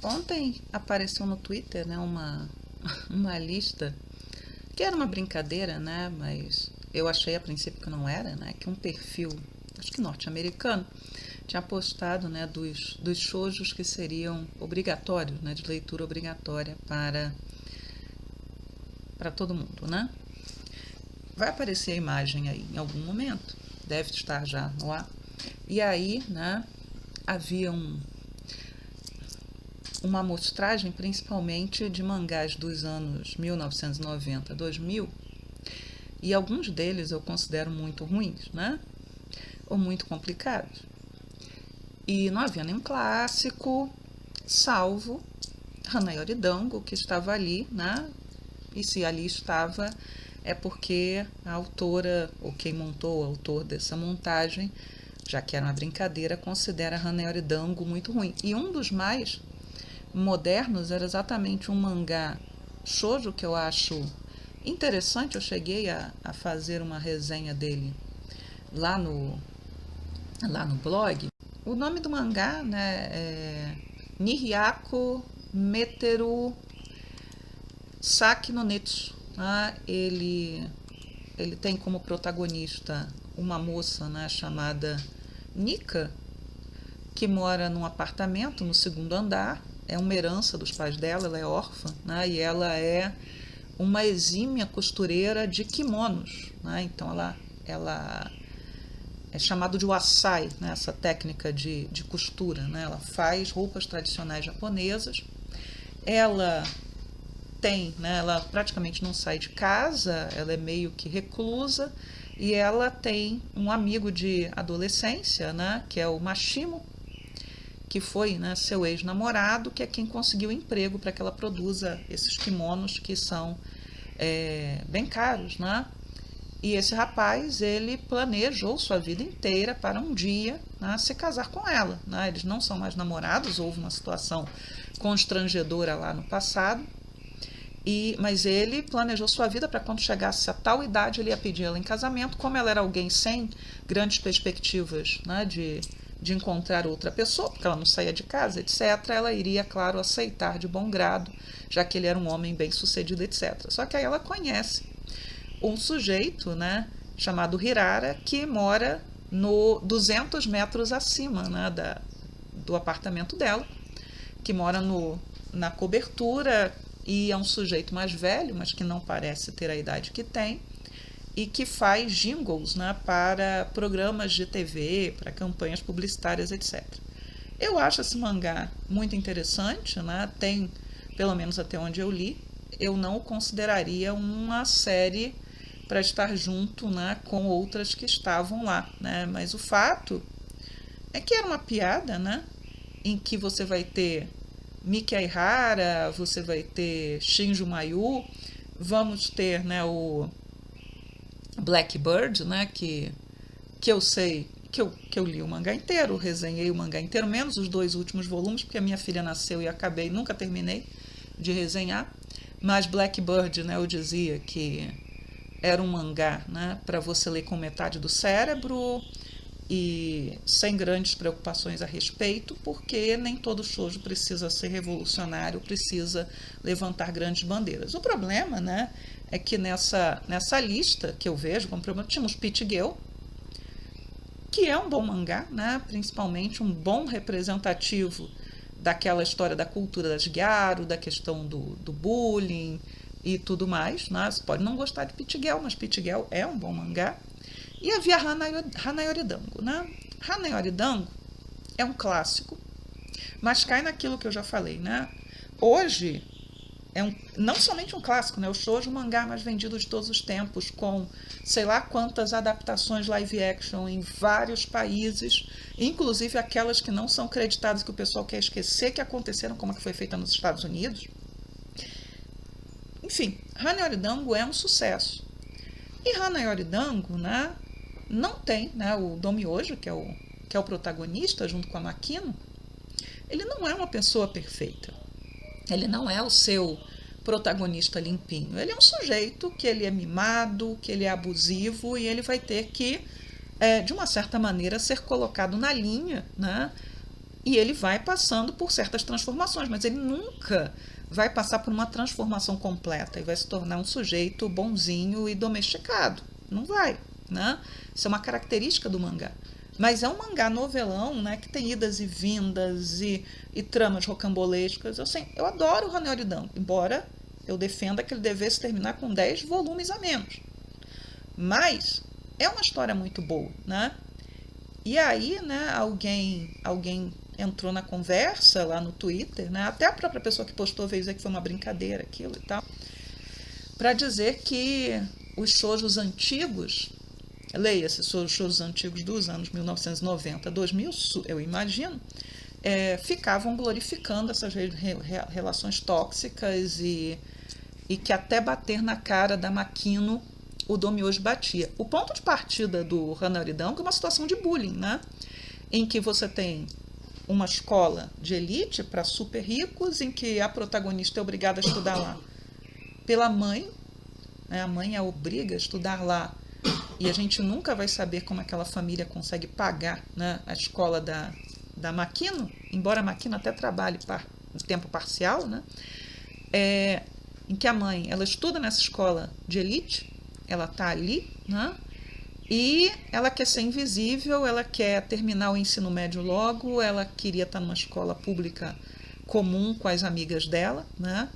Ontem apareceu no Twitter, né, uma lista, que era uma brincadeira, né, mas eu achei a princípio que não era, né, que um perfil, acho que norte-americano, tinha postado, né, dos shoujos que seriam obrigatórios, né, de leitura obrigatória para todo mundo, né? Vai aparecer a imagem aí em algum momento, deve estar já no ar. E aí, né, havia uma amostragem principalmente de mangás dos anos 1990 a 2000, e alguns deles eu considero muito ruins, né? Ou muito complicados. E não havia nenhum clássico, salvo Hanayori Dango, que estava ali, né? E se ali estava, é porque a autora, ou quem montou, o autor dessa montagem, já que era uma brincadeira, considera Hanayori Dango muito ruim. E um dos mais modernos era exatamente um mangá shoujo que eu acho interessante. Eu cheguei a fazer uma resenha dele lá no blog. O nome do mangá, né, é Nihyaku Meteru Saki no Netsu. Ele tem como protagonista uma moça, né, chamada Nika, que mora num apartamento no segundo andar, é uma herança dos pais dela, ela é órfã, né? E ela é uma exímia costureira de kimonos, né? Então ela é chamado de wasai, né? Essa técnica de costura, né? Ela faz roupas tradicionais japonesas. Ela tem, né? Ela praticamente não sai de casa, ela é meio que reclusa e ela tem um amigo de adolescência, né? Que é o Mashimo, que foi, né, seu ex-namorado, que é quem conseguiu emprego para que ela produza esses kimonos que são bem caros, né? E esse rapaz, ele planejou sua vida inteira para um dia, né, se casar com ela, né? Eles não são mais namorados, houve uma situação constrangedora lá no passado, mas ele planejou sua vida para quando chegasse a tal idade ele ia pedir ela em casamento. Como ela era alguém sem grandes perspectivas, né, de encontrar outra pessoa, porque ela não saía de casa, etc., ela iria, claro, aceitar de bom grado, já que ele era um homem bem sucedido, etc. Só que aí ela conhece um sujeito, né, chamado Hirara, que mora no 200 metros acima, né, do apartamento dela, que mora na cobertura, e é um sujeito mais velho, mas que não parece ter a idade que tem, e que faz jingles, né, para programas de TV, para campanhas publicitárias, etc. Eu acho esse mangá muito interessante, né? Tem, pelo menos até onde eu li, eu não o consideraria uma série para estar junto, né, com outras que estavam lá, né? Mas o fato é que era uma piada, né, em que você vai ter Miki Aihara, você vai ter Shinjo Mayu, vamos ter, né, o Blackbird, né, que eu sei, que eu li o mangá inteiro, resenhei o mangá inteiro, menos os 2 últimos volumes, porque a minha filha nasceu e acabei, nunca terminei de resenhar, mas Blackbird, né, eu dizia que era um mangá, né, para você ler com metade do cérebro e sem grandes preocupações a respeito, porque nem todo shoujo precisa ser revolucionário, precisa levantar grandes bandeiras. O problema, né, é que nessa lista que eu vejo como problema, tínhamos Pit Girl, que é um bom mangá, né, principalmente um bom representativo daquela história da cultura das Gyaru, da questão do bullying e tudo mais, né? Você pode não gostar de Pit Girl, mas Pit Girl é um bom mangá. E havia Hanayori Dango, né? Hanayori Dango é um clássico, mas cai naquilo que eu já falei, né? Hoje é não somente um clássico, né? O shoujo, o mangá mais vendido de todos os tempos, com sei lá quantas adaptações live action em vários países, inclusive aquelas que não são creditadas, que o pessoal quer esquecer que aconteceram, como a que foi feita nos Estados Unidos. Enfim, Hanayori Dango é um sucesso. E Hanayori Dango, né, não tem, né, o Domyojo, que é o protagonista, junto com a Makino, ele não é uma pessoa perfeita. Ele não é o seu protagonista limpinho. Ele é um sujeito que ele é mimado, que ele é abusivo e ele vai ter que, de uma certa maneira, ser colocado na linha, né? E ele vai passando por certas transformações, mas ele nunca vai passar por uma transformação completa e vai se tornar um sujeito bonzinho e domesticado. Não vai, né? Isso é uma característica do mangá. Mas é um mangá novelão, né, que tem idas e vindas e tramas rocambolescas. Eu adoro o Hanayori Dango, embora eu defenda que ele devesse terminar com 10 volumes a menos. Mas é uma história muito boa, né? E aí, né, alguém entrou na conversa lá no Twitter, né, até a própria pessoa que postou veio dizer que foi uma brincadeira aquilo e tal, para dizer que os shoujos antigos, leia-se, os shoujos antigos dos anos 1990 a 2000, eu imagino, ficavam glorificando essas relações tóxicas e que até bater na cara da Makino o Domyojo batia. O ponto de partida do Hanayori Dango é uma situação de bullying, né? Em que você tem uma escola de elite para super ricos, em que a protagonista é obrigada a estudar lá pela mãe, né? A mãe a obriga a estudar lá, e a gente nunca vai saber como aquela família consegue pagar, né, a escola da Makino, embora a Makino até trabalhe em tempo parcial, né? Em que a mãe ela estuda nessa escola de elite, ela está ali, né? E ela quer ser invisível, ela quer terminar o ensino médio logo, ela queria estar numa escola pública comum com as amigas dela, né?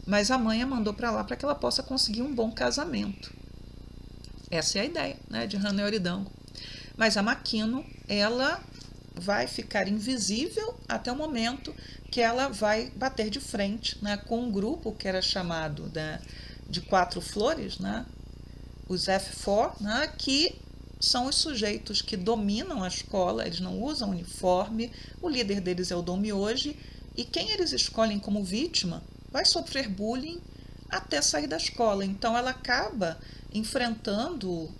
Mas a mãe a mandou para lá para que ela possa conseguir um bom casamento. Essa é a ideia, né, de Hannah Oridango. Mas a Makino, ela vai ficar invisível até o momento que ela vai bater de frente, né, com um grupo que era chamado, né, de Quatro Flores, né, os F4, né, que são os sujeitos que dominam a escola, eles não usam uniforme, o líder deles é o Dom Mioji, e quem eles escolhem como vítima vai sofrer bullying até sair da escola. Então ela acaba enfrentando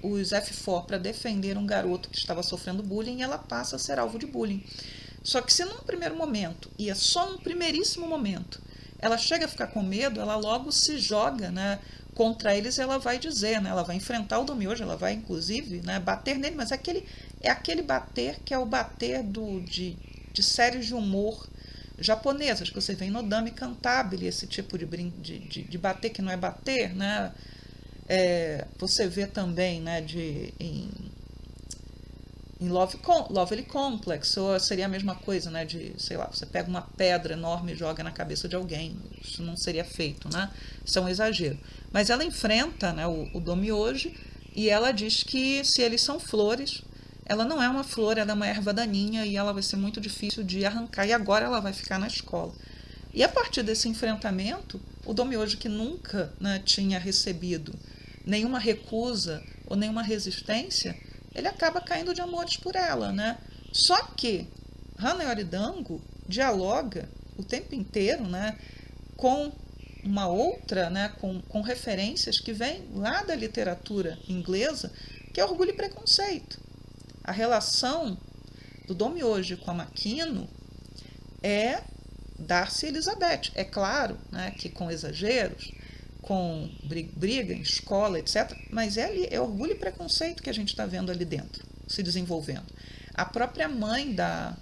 os F4 para defender um garoto que estava sofrendo bullying e ela passa a ser alvo de bullying. Só que se num primeiro momento, e é só num primeiríssimo momento, ela chega a ficar com medo, ela logo se joga, né, contra eles, ela vai dizer, né, ela vai enfrentar o Domiojo, ela vai inclusive, né, bater nele, mas é aquele bater que é o bater de séries de humor japonesas, que você vê em Nodame Cantabile, esse tipo de bater que não é bater, né? Você vê também, né, em Lovely Complex, ou seria a mesma coisa, né, de, sei lá, você pega uma pedra enorme e joga na cabeça de alguém, isso não seria feito, né, isso é um exagero. Mas ela enfrenta, né, o Domioji, e ela diz que se eles são flores, ela não é uma flor, ela é uma erva daninha e ela vai ser muito difícil de arrancar, e agora ela vai ficar na escola. E a partir desse enfrentamento, o Domioji, que nunca, né, tinha recebido nenhuma recusa ou nenhuma resistência, ele acaba caindo de amores por ela, né? Só que Hannah Oridango dialoga o tempo inteiro, né, com uma outra, né, com referências que vêm lá da literatura inglesa, que é Orgulho e Preconceito. A relação do Dom Mioji com a Makino é Darcy e Elizabeth. É claro, né, que com exageros, com briga em escola, etc. Mas é orgulho e preconceito que a gente está vendo ali dentro, se desenvolvendo. A própria mãe da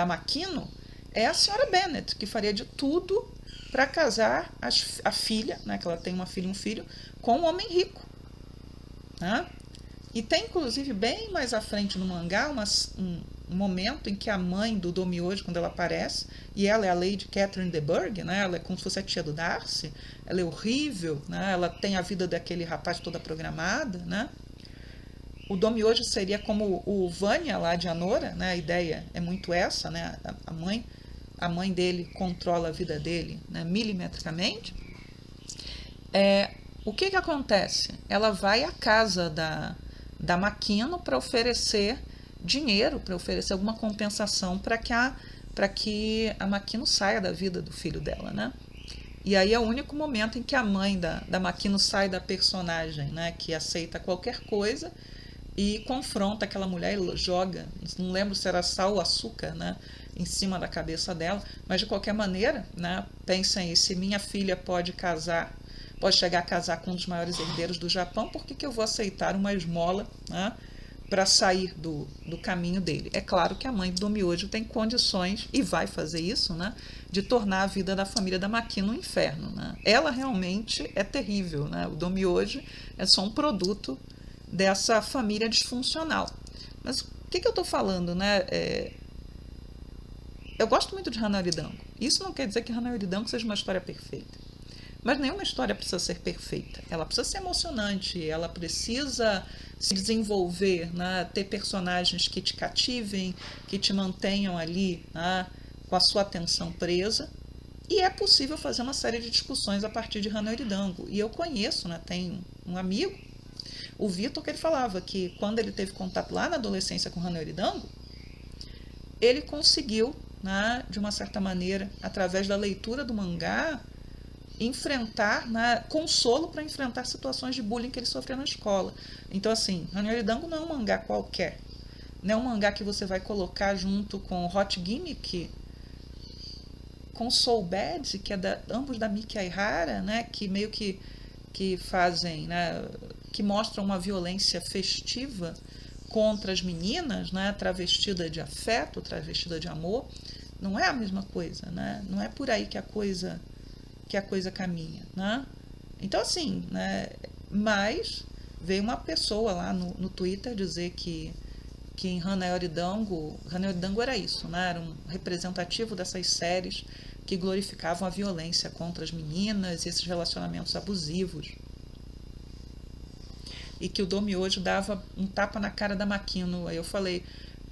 Makino é a senhora Bennet, que faria de tudo para casar a filha, né, que ela tem uma filha e um filho, com um homem rico. Né? E tem, inclusive, bem mais à frente no mangá, um momento em que a mãe do Domioji, quando ela aparece, e ela é a Lady Catherine de Bourgh, né? Ela é como se fosse a tia do Darcy, ela é horrível, né? Ela tem a vida daquele rapaz toda programada, né? O Domioji seria como o Vanya lá de Anora, né? A ideia é muito essa, né? A mãe dele controla a vida dele, né, milimetricamente. O que acontece? Ela vai à casa da Makino para oferecer dinheiro, para oferecer alguma compensação para que a Makino saia da vida do filho dela, né? E aí é o único momento em que a mãe da Makino sai da personagem, né, que aceita qualquer coisa e confronta aquela mulher e joga, não lembro se era sal ou açúcar, né, em cima da cabeça dela, mas de qualquer maneira, né, pensem aí, se minha filha pode chegar a casar com um dos maiores herdeiros do Japão, por que eu vou aceitar uma esmola, né, para sair do caminho dele? É claro que a mãe do Domioji tem condições, e vai fazer isso, né, de tornar a vida da família da Makino um inferno. Né? Ela realmente é terrível. Né? O Domioji é só um produto dessa família disfuncional. Mas o que eu estou falando? Né? Eu gosto muito de Hannah Oridango. Isso não quer dizer que Hannah Oridango seja uma história perfeita. Mas nenhuma história precisa ser perfeita. Ela precisa ser emocionante, ela precisa se desenvolver, né? Ter personagens que te cativem, que te mantenham ali, né, com a sua atenção presa. E é possível fazer uma série de discussões a partir de Hannah Oridango. E eu conheço, né, tenho um amigo, o Vitor, que ele falava que quando ele teve contato lá na adolescência com Hannah Oridango, ele conseguiu, né, de uma certa maneira, através da leitura do mangá, enfrentar, né, consolo para enfrentar situações de bullying que ele sofreu na escola. Então, assim, Hannah Oridango não é um mangá qualquer. Não é um mangá que você vai colocar junto com Hot Gimmick, com Soul Bad, que é ambos da Miki Aihara, né, que meio que fazem, né, que mostram uma violência festiva contra as meninas, né, travestida de afeto, travestida de amor. Não é a mesma coisa, né? Não é por aí que a coisa caminha, né? Então, assim, né, mas veio uma pessoa lá no Twitter dizer que em Hanayoridango era isso, né? Era um representativo dessas séries que glorificavam a violência contra as meninas e esses relacionamentos abusivos. E que o Domiojo dava um tapa na cara da Makino. Aí eu falei,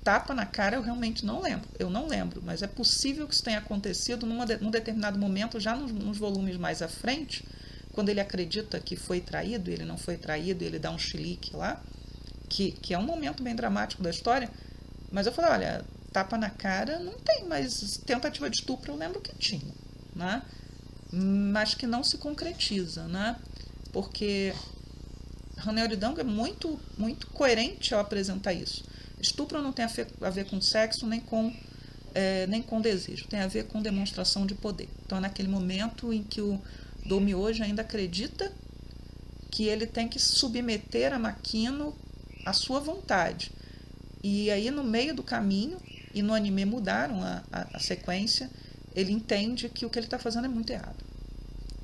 tapa na cara eu realmente não lembro. Eu não lembro, mas é possível que isso tenha acontecido num determinado momento, já nos volumes mais à frente, quando ele acredita que foi traído, ele não foi traído, ele dá um chilique lá, que é um momento bem dramático da história. Mas eu falei, olha, tapa na cara não tem, mas tentativa de estupro eu lembro que tinha, né? Mas que não se concretiza, né? Porque Hanayoridango é muito, muito coerente ao apresentar isso. Estupro não tem a ver com sexo nem com desejo, tem a ver com demonstração de poder. Então é naquele momento em que o Domiojo ainda acredita que ele tem que submeter a Makino à sua vontade. E aí no meio do caminho, e no anime mudaram a sequência, ele entende que o que ele está fazendo é muito errado.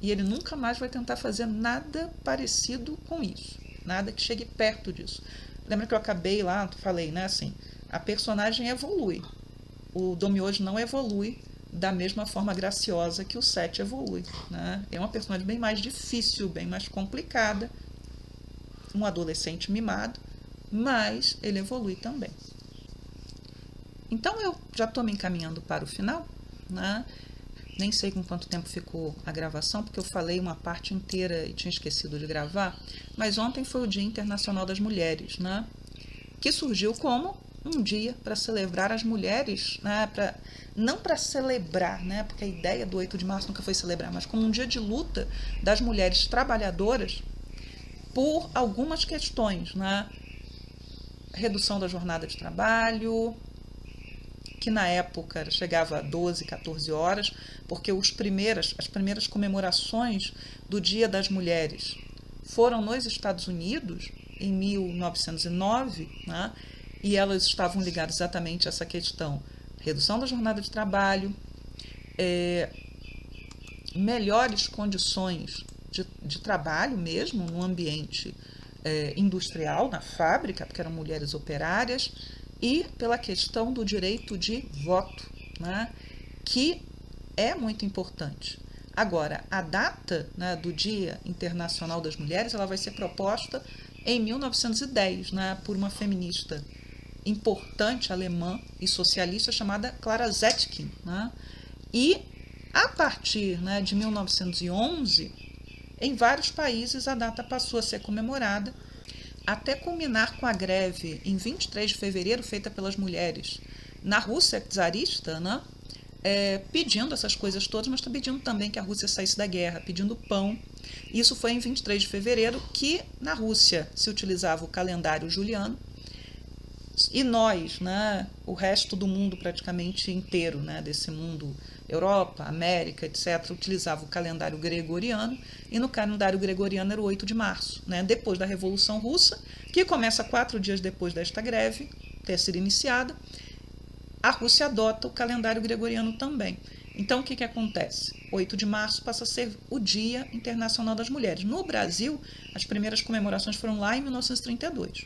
E ele nunca mais vai tentar fazer nada parecido com isso. Nada que chegue perto disso. Lembra que eu acabei lá, falei, né, assim, a personagem evolui. O Domiojo não evolui da mesma forma graciosa que o Sete evolui, né? É uma personagem bem mais difícil, bem mais complicada, um adolescente mimado, mas ele evolui também. Então eu já estou me encaminhando para o final, né? Nem sei com quanto tempo ficou a gravação, porque eu falei uma parte inteira e tinha esquecido de gravar, mas ontem foi o Dia Internacional das Mulheres, né? Que surgiu como um dia para celebrar as mulheres, né? Não para celebrar, né? Porque a ideia do 8 de março nunca foi celebrar, mas como um dia de luta das mulheres trabalhadoras por algumas questões, né? Redução da jornada de trabalho, que na época chegava a 12, 14 horas, porque as primeiras comemorações do Dia das Mulheres foram nos Estados Unidos, em 1909, né? E elas estavam ligadas exatamente a essa questão: redução da jornada de trabalho, melhores condições de trabalho mesmo, no ambiente industrial, na fábrica, porque eram mulheres operárias, e pela questão do direito de voto, né, que é muito importante. Agora, a data, né, do Dia Internacional das Mulheres, ela vai ser proposta em 1910, né, por uma feminista importante alemã e socialista chamada Clara Zetkin, né, e a partir, né, de 1911, em vários países a data passou a ser comemorada, até culminar com a greve em 23 de fevereiro feita pelas mulheres na Rússia czarista, né? Pedindo essas coisas todas, mas pedindo também que a Rússia saísse da guerra, pedindo pão. Isso foi em 23 de fevereiro, que na Rússia se utilizava o calendário juliano, e nós, né, o resto do mundo praticamente inteiro, né, desse mundo, Europa, América, etc., utilizava o calendário gregoriano, e no calendário gregoriano era o 8 de março, né, depois da Revolução Russa, que começa 4 dias depois desta greve ter sido iniciada. A Rússia adota o calendário gregoriano também. Então, o que acontece? 8 de março passa a ser o Dia Internacional das Mulheres. No Brasil, as primeiras comemorações foram lá em 1932.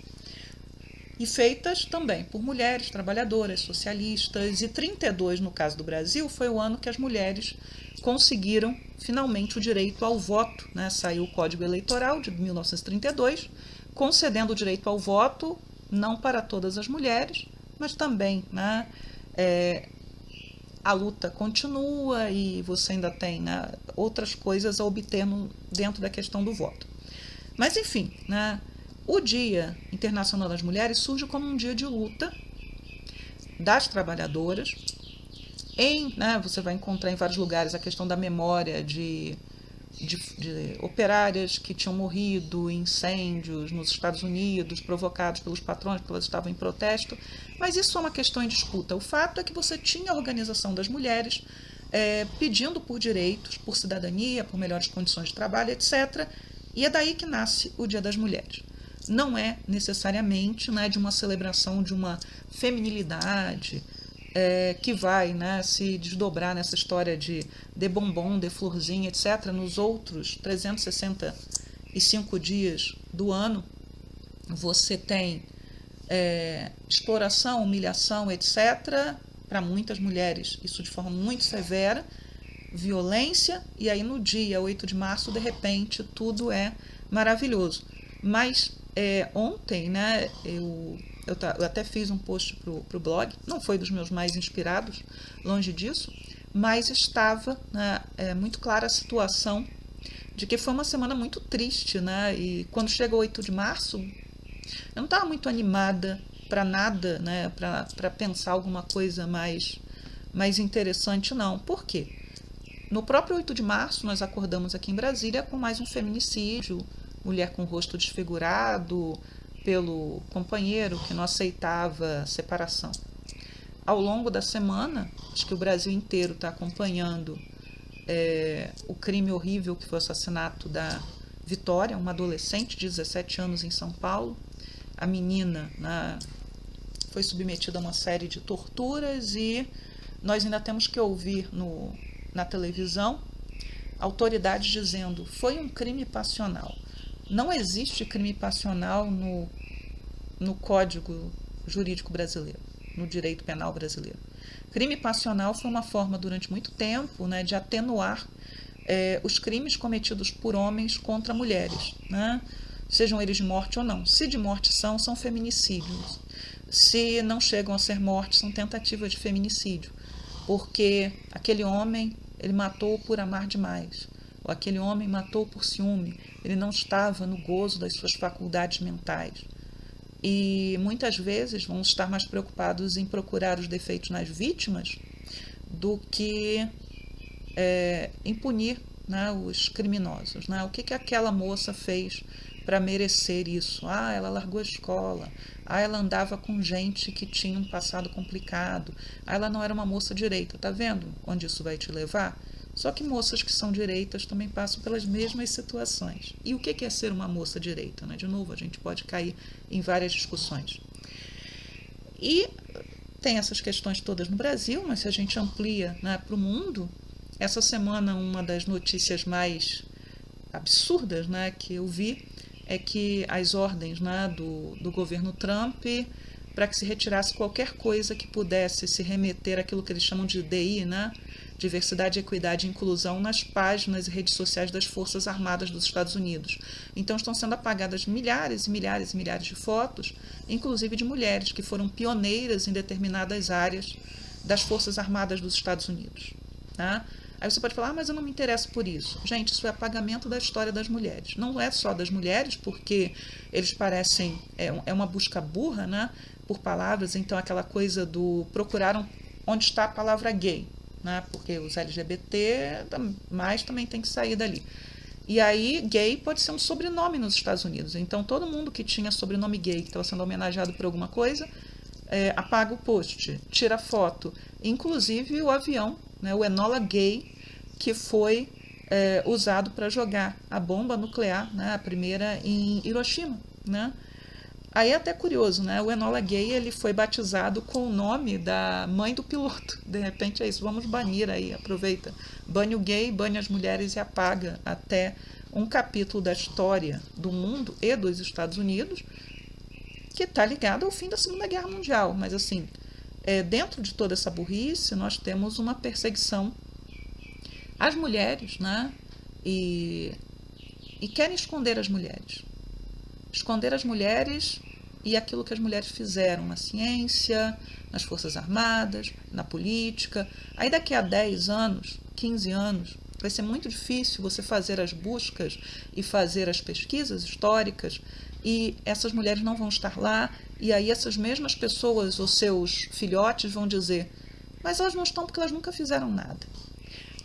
E feitas também por mulheres trabalhadoras, socialistas, e 32, no caso do Brasil, foi o ano que as mulheres conseguiram finalmente o direito ao voto, né? Saiu o Código Eleitoral de 1932, concedendo o direito ao voto não para todas as mulheres, mas também, né, a luta continua e você ainda tem, né, outras coisas a obter dentro da questão do voto. Mas, enfim, né, o Dia Internacional das Mulheres surge como um dia de luta das trabalhadoras. Né, você vai encontrar em vários lugares a questão da memória de operárias que tinham morrido em incêndios nos Estados Unidos, provocados pelos patrões, porque elas estavam em protesto. Mas isso é uma questão em disputa. O fato é que você tinha a organização das mulheres pedindo por direitos, por cidadania, por melhores condições de trabalho, etc. E é daí que nasce o Dia das Mulheres. Não é necessariamente, né, de uma celebração de uma feminilidade que vai, né, se desdobrar nessa história de bombom, de florzinha, etc., nos outros 365 dias do ano, você tem exploração, humilhação, etc. Para muitas mulheres, isso de forma muito severa, violência, e aí no dia 8 de março, de repente, tudo é maravilhoso. Mas ontem, né, eu até fiz um post pro blog, não foi dos meus mais inspirados, longe disso, mas estava, né, muito clara a situação de que foi uma semana muito triste, né? E quando chega o 8 de março, eu não estava muito animada para nada, né? Para pensar alguma coisa mais interessante, não. Por quê? No próprio 8 de março, nós acordamos aqui em Brasília com mais um feminicídio, mulher com o rosto desfigurado pelo companheiro que não aceitava separação. Ao longo da semana, acho que o Brasil inteiro está acompanhando o crime horrível que foi o assassinato da Vitória, uma adolescente de 17 anos em São Paulo. A menina, né, foi submetida a uma série de torturas e nós ainda temos que ouvir na televisão autoridades dizendo foi um crime passional. Não existe crime passional no Código Jurídico Brasileiro, no direito penal brasileiro. Crime passional foi uma forma durante muito tempo, né, de atenuar os crimes cometidos por homens contra mulheres, né? Sejam eles de morte ou não. Se de morte são feminicídios. Se não chegam a ser mortes, são tentativas de feminicídio. Porque aquele homem, ele matou por amar demais. Ou aquele homem matou por ciúme. Ele não estava no gozo das suas faculdades mentais. E muitas vezes vão estar mais preocupados em procurar os defeitos nas vítimas do que em punir, né, os criminosos. Né? O que aquela moça fez para merecer isso? Ah, ela largou a escola. Ah, ela andava com gente que tinha um passado complicado. Ah, ela não era uma moça direita. Tá vendo onde isso vai te levar? Só que moças que são direitas também passam pelas mesmas situações. E o que é ser uma moça direita? Né? De novo, a gente pode cair em várias discussões. E tem essas questões todas no Brasil, mas se a gente amplia, né, para o mundo, essa semana uma das notícias mais absurdas, né, que eu vi é que as ordens, né, do governo Trump para que se retirasse qualquer coisa que pudesse se remeter àquilo que eles chamam de DI, né, diversidade, equidade e inclusão, nas páginas e redes sociais das Forças Armadas dos Estados Unidos. Então estão sendo apagadas milhares e milhares e milhares de fotos, inclusive de mulheres que foram pioneiras em determinadas áreas das Forças Armadas dos Estados Unidos. Tá? Aí você pode falar, mas eu não me interesso por isso. Gente, isso é apagamento da história das mulheres. Não é só das mulheres, porque eles parecem, é uma busca burra, né, por palavras, então aquela coisa do procuraram onde está a palavra gay, né, porque os LGBT mais também tem que sair dali. E aí, gay pode ser um sobrenome nos Estados Unidos. Então, todo mundo que tinha sobrenome gay, que estava sendo homenageado por alguma coisa, apaga o post, tira a foto. Inclusive o avião, né, o Enola Gay, que foi usado para jogar a bomba nuclear, né, a primeira em Hiroshima. Né? Aí é até curioso, né? O Enola Gay ele foi batizado com o nome da mãe do piloto. De repente é isso, vamos banir aí, aproveita. Bane o gay, bane as mulheres e apaga até um capítulo da história do mundo e dos Estados Unidos que está ligado ao fim da Segunda Guerra Mundial. Mas assim, dentro de toda essa burrice, nós temos uma perseguição às mulheres, né? E querem esconder as mulheres. Esconder as mulheres e aquilo que as mulheres fizeram na ciência, nas Forças Armadas, na política. Aí daqui a 10 anos, 15 anos, vai ser muito difícil você fazer as buscas e fazer as pesquisas históricas e essas mulheres não vão estar lá e aí essas mesmas pessoas ou seus filhotes vão dizer mas elas não estão porque elas nunca fizeram nada.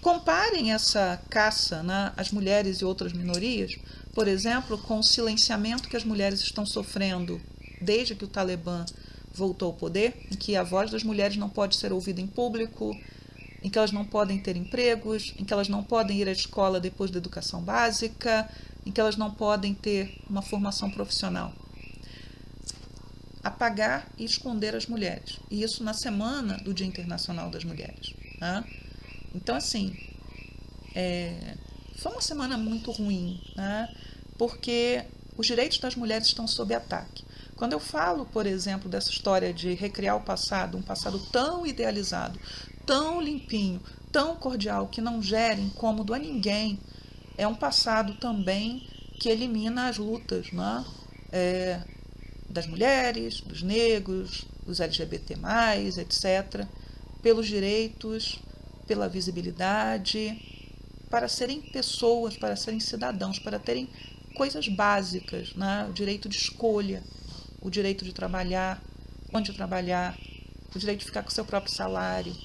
Comparem essa caça, né, às mulheres e outras minorias, por exemplo, com o silenciamento que as mulheres estão sofrendo desde que o Talibã voltou ao poder, em que a voz das mulheres não pode ser ouvida em público, em que elas não podem ter empregos, em que elas não podem ir à escola depois da educação básica, em que elas não podem ter uma formação profissional. Apagar e esconder as mulheres. E isso na semana do Dia Internacional das Mulheres. Né? Então, assim, foi uma semana muito ruim, né? Porque os direitos das mulheres estão sob ataque. Quando eu falo, por exemplo, dessa história de recriar o passado, um passado tão idealizado, tão limpinho, tão cordial, que não gera incômodo a ninguém, é um passado também que elimina as lutas, né? Das mulheres, dos negros, dos LGBT+, etc., pelos direitos, pela visibilidade, para serem pessoas, para serem cidadãos, para terem coisas básicas, né? O direito de escolha, o direito de trabalhar, onde trabalhar, o direito de ficar com seu próprio salário,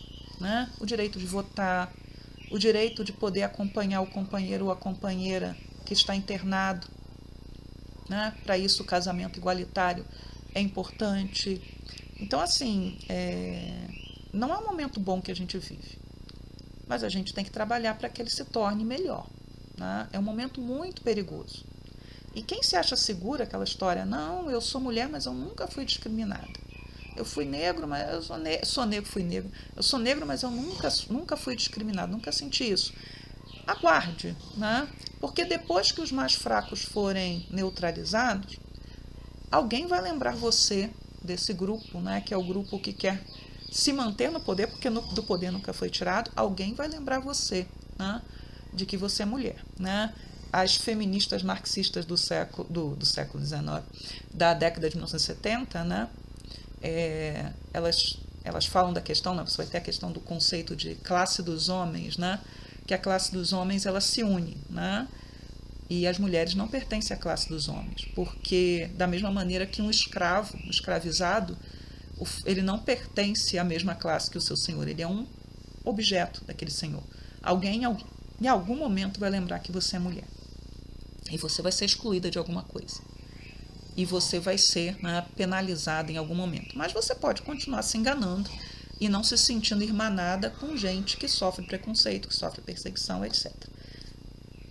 né? O direito de votar, o direito de poder acompanhar o companheiro ou a companheira que está internado, né? Para isso o casamento igualitário é importante. Então, assim, não é um momento bom que a gente vive, mas a gente tem que trabalhar para que ele se torne melhor, né? É um momento muito perigoso. E quem se acha segura, aquela história, não, eu sou mulher, mas eu nunca fui discriminada. Eu fui negro, mas eu sou negro, fui negro. Eu sou negro, mas eu nunca fui discriminado, nunca senti isso. Aguarde, né? Porque depois que os mais fracos forem neutralizados, alguém vai lembrar você desse grupo, né? Que é o grupo que quer se manter no poder, porque do poder nunca foi tirado. Alguém vai lembrar você, né? De que você é mulher, né? As feministas marxistas do século XIX, da década de 1970, né? Elas falam da questão, né? Você vai ter a questão do conceito de classe dos homens, né? Que a classe dos homens ela se une, né? E as mulheres não pertencem à classe dos homens, porque da mesma maneira que um escravo, um escravizado, ele não pertence à mesma classe que o seu senhor, ele é um objeto daquele senhor. Alguém em algum momento vai lembrar que você é mulher. E você vai ser excluída de alguma coisa. E você vai ser, né, penalizada em algum momento. Mas você pode continuar se enganando e não se sentindo irmanada com gente que sofre preconceito, que sofre perseguição, etc.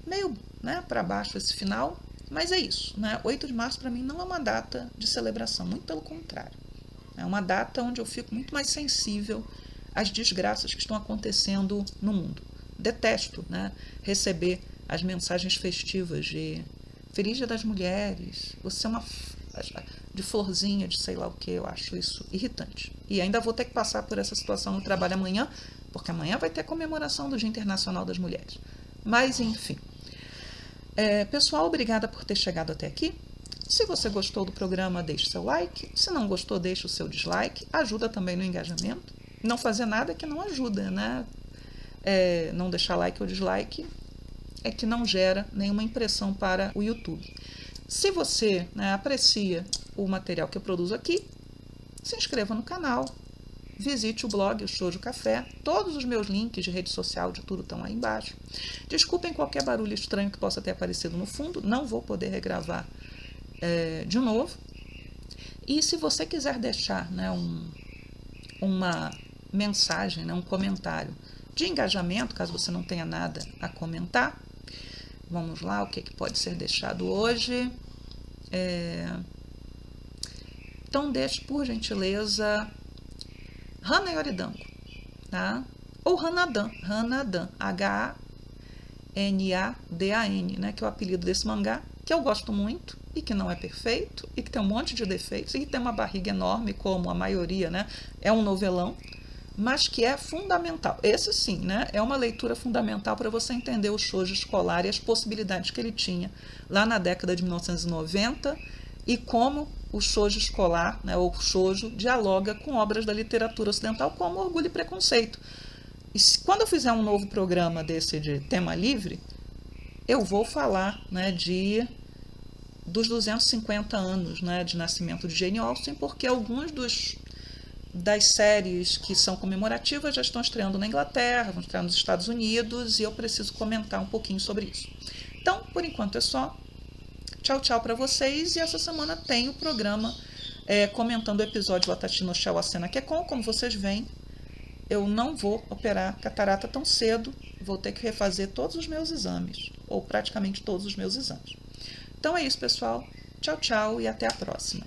Meio, né, para baixo esse final, mas é isso. Né? 8 de março para mim não é uma data de celebração, muito pelo contrário. É uma data onde eu fico muito mais sensível às desgraças que estão acontecendo no mundo. Detesto, né, receber as mensagens festivas de Feliz Dia das Mulheres, você é uma de florzinha, de sei lá o que, eu acho isso irritante. E ainda vou ter que passar por essa situação no trabalho amanhã, porque amanhã vai ter a comemoração do Dia Internacional das Mulheres. Mas, enfim. Pessoal, obrigada por ter chegado até aqui. Se você gostou do programa, deixe seu like. Se não gostou, deixe o seu dislike. Ajuda também no engajamento. Não fazer nada é que não ajuda, né? Não deixar like ou dislike é que não gera nenhuma impressão para o YouTube. Se você, né, aprecia o material que eu produzo aqui, se inscreva no canal, visite o blog, o Shoujo Café, todos os meus links de rede social, de tudo estão aí embaixo. Desculpem qualquer barulho estranho que possa ter aparecido no fundo, não vou poder regravar de novo. E se você quiser deixar, né, uma mensagem, né, um comentário de engajamento, caso você não tenha nada a comentar, vamos lá, o que pode ser deixado hoje? Então, deixe, por gentileza, Hana Yoridanko, tá? Ou Hanadan, H-A-N-A-D-A-N, né? Que é o apelido desse mangá, que eu gosto muito e que não é perfeito, e que tem um monte de defeitos, e que tem uma barriga enorme, como a maioria, né? É um novelão, mas que é fundamental. Esse sim, né, é uma leitura fundamental para você entender o shoujo escolar e as possibilidades que ele tinha lá na década de 1990 e como o shoujo escolar, né, ou shoujo, dialoga com obras da literatura ocidental como Orgulho e Preconceito. E quando eu fizer um novo programa desse de tema livre, eu vou falar, né, dos 250 anos, né, de nascimento de Jane Austen, porque alguns das séries que são comemorativas já estão estreando na Inglaterra, vão estrear nos Estados Unidos, e eu preciso comentar um pouquinho sobre isso. Então, por enquanto é só. Tchau, tchau para vocês, e essa semana tem o programa comentando o episódio Watashi no Shell Asena Kekon. Como vocês veem, eu não vou operar catarata tão cedo, vou ter que refazer todos os meus exames, ou praticamente todos os meus exames. Então é isso, pessoal. Tchau, tchau, e até a próxima.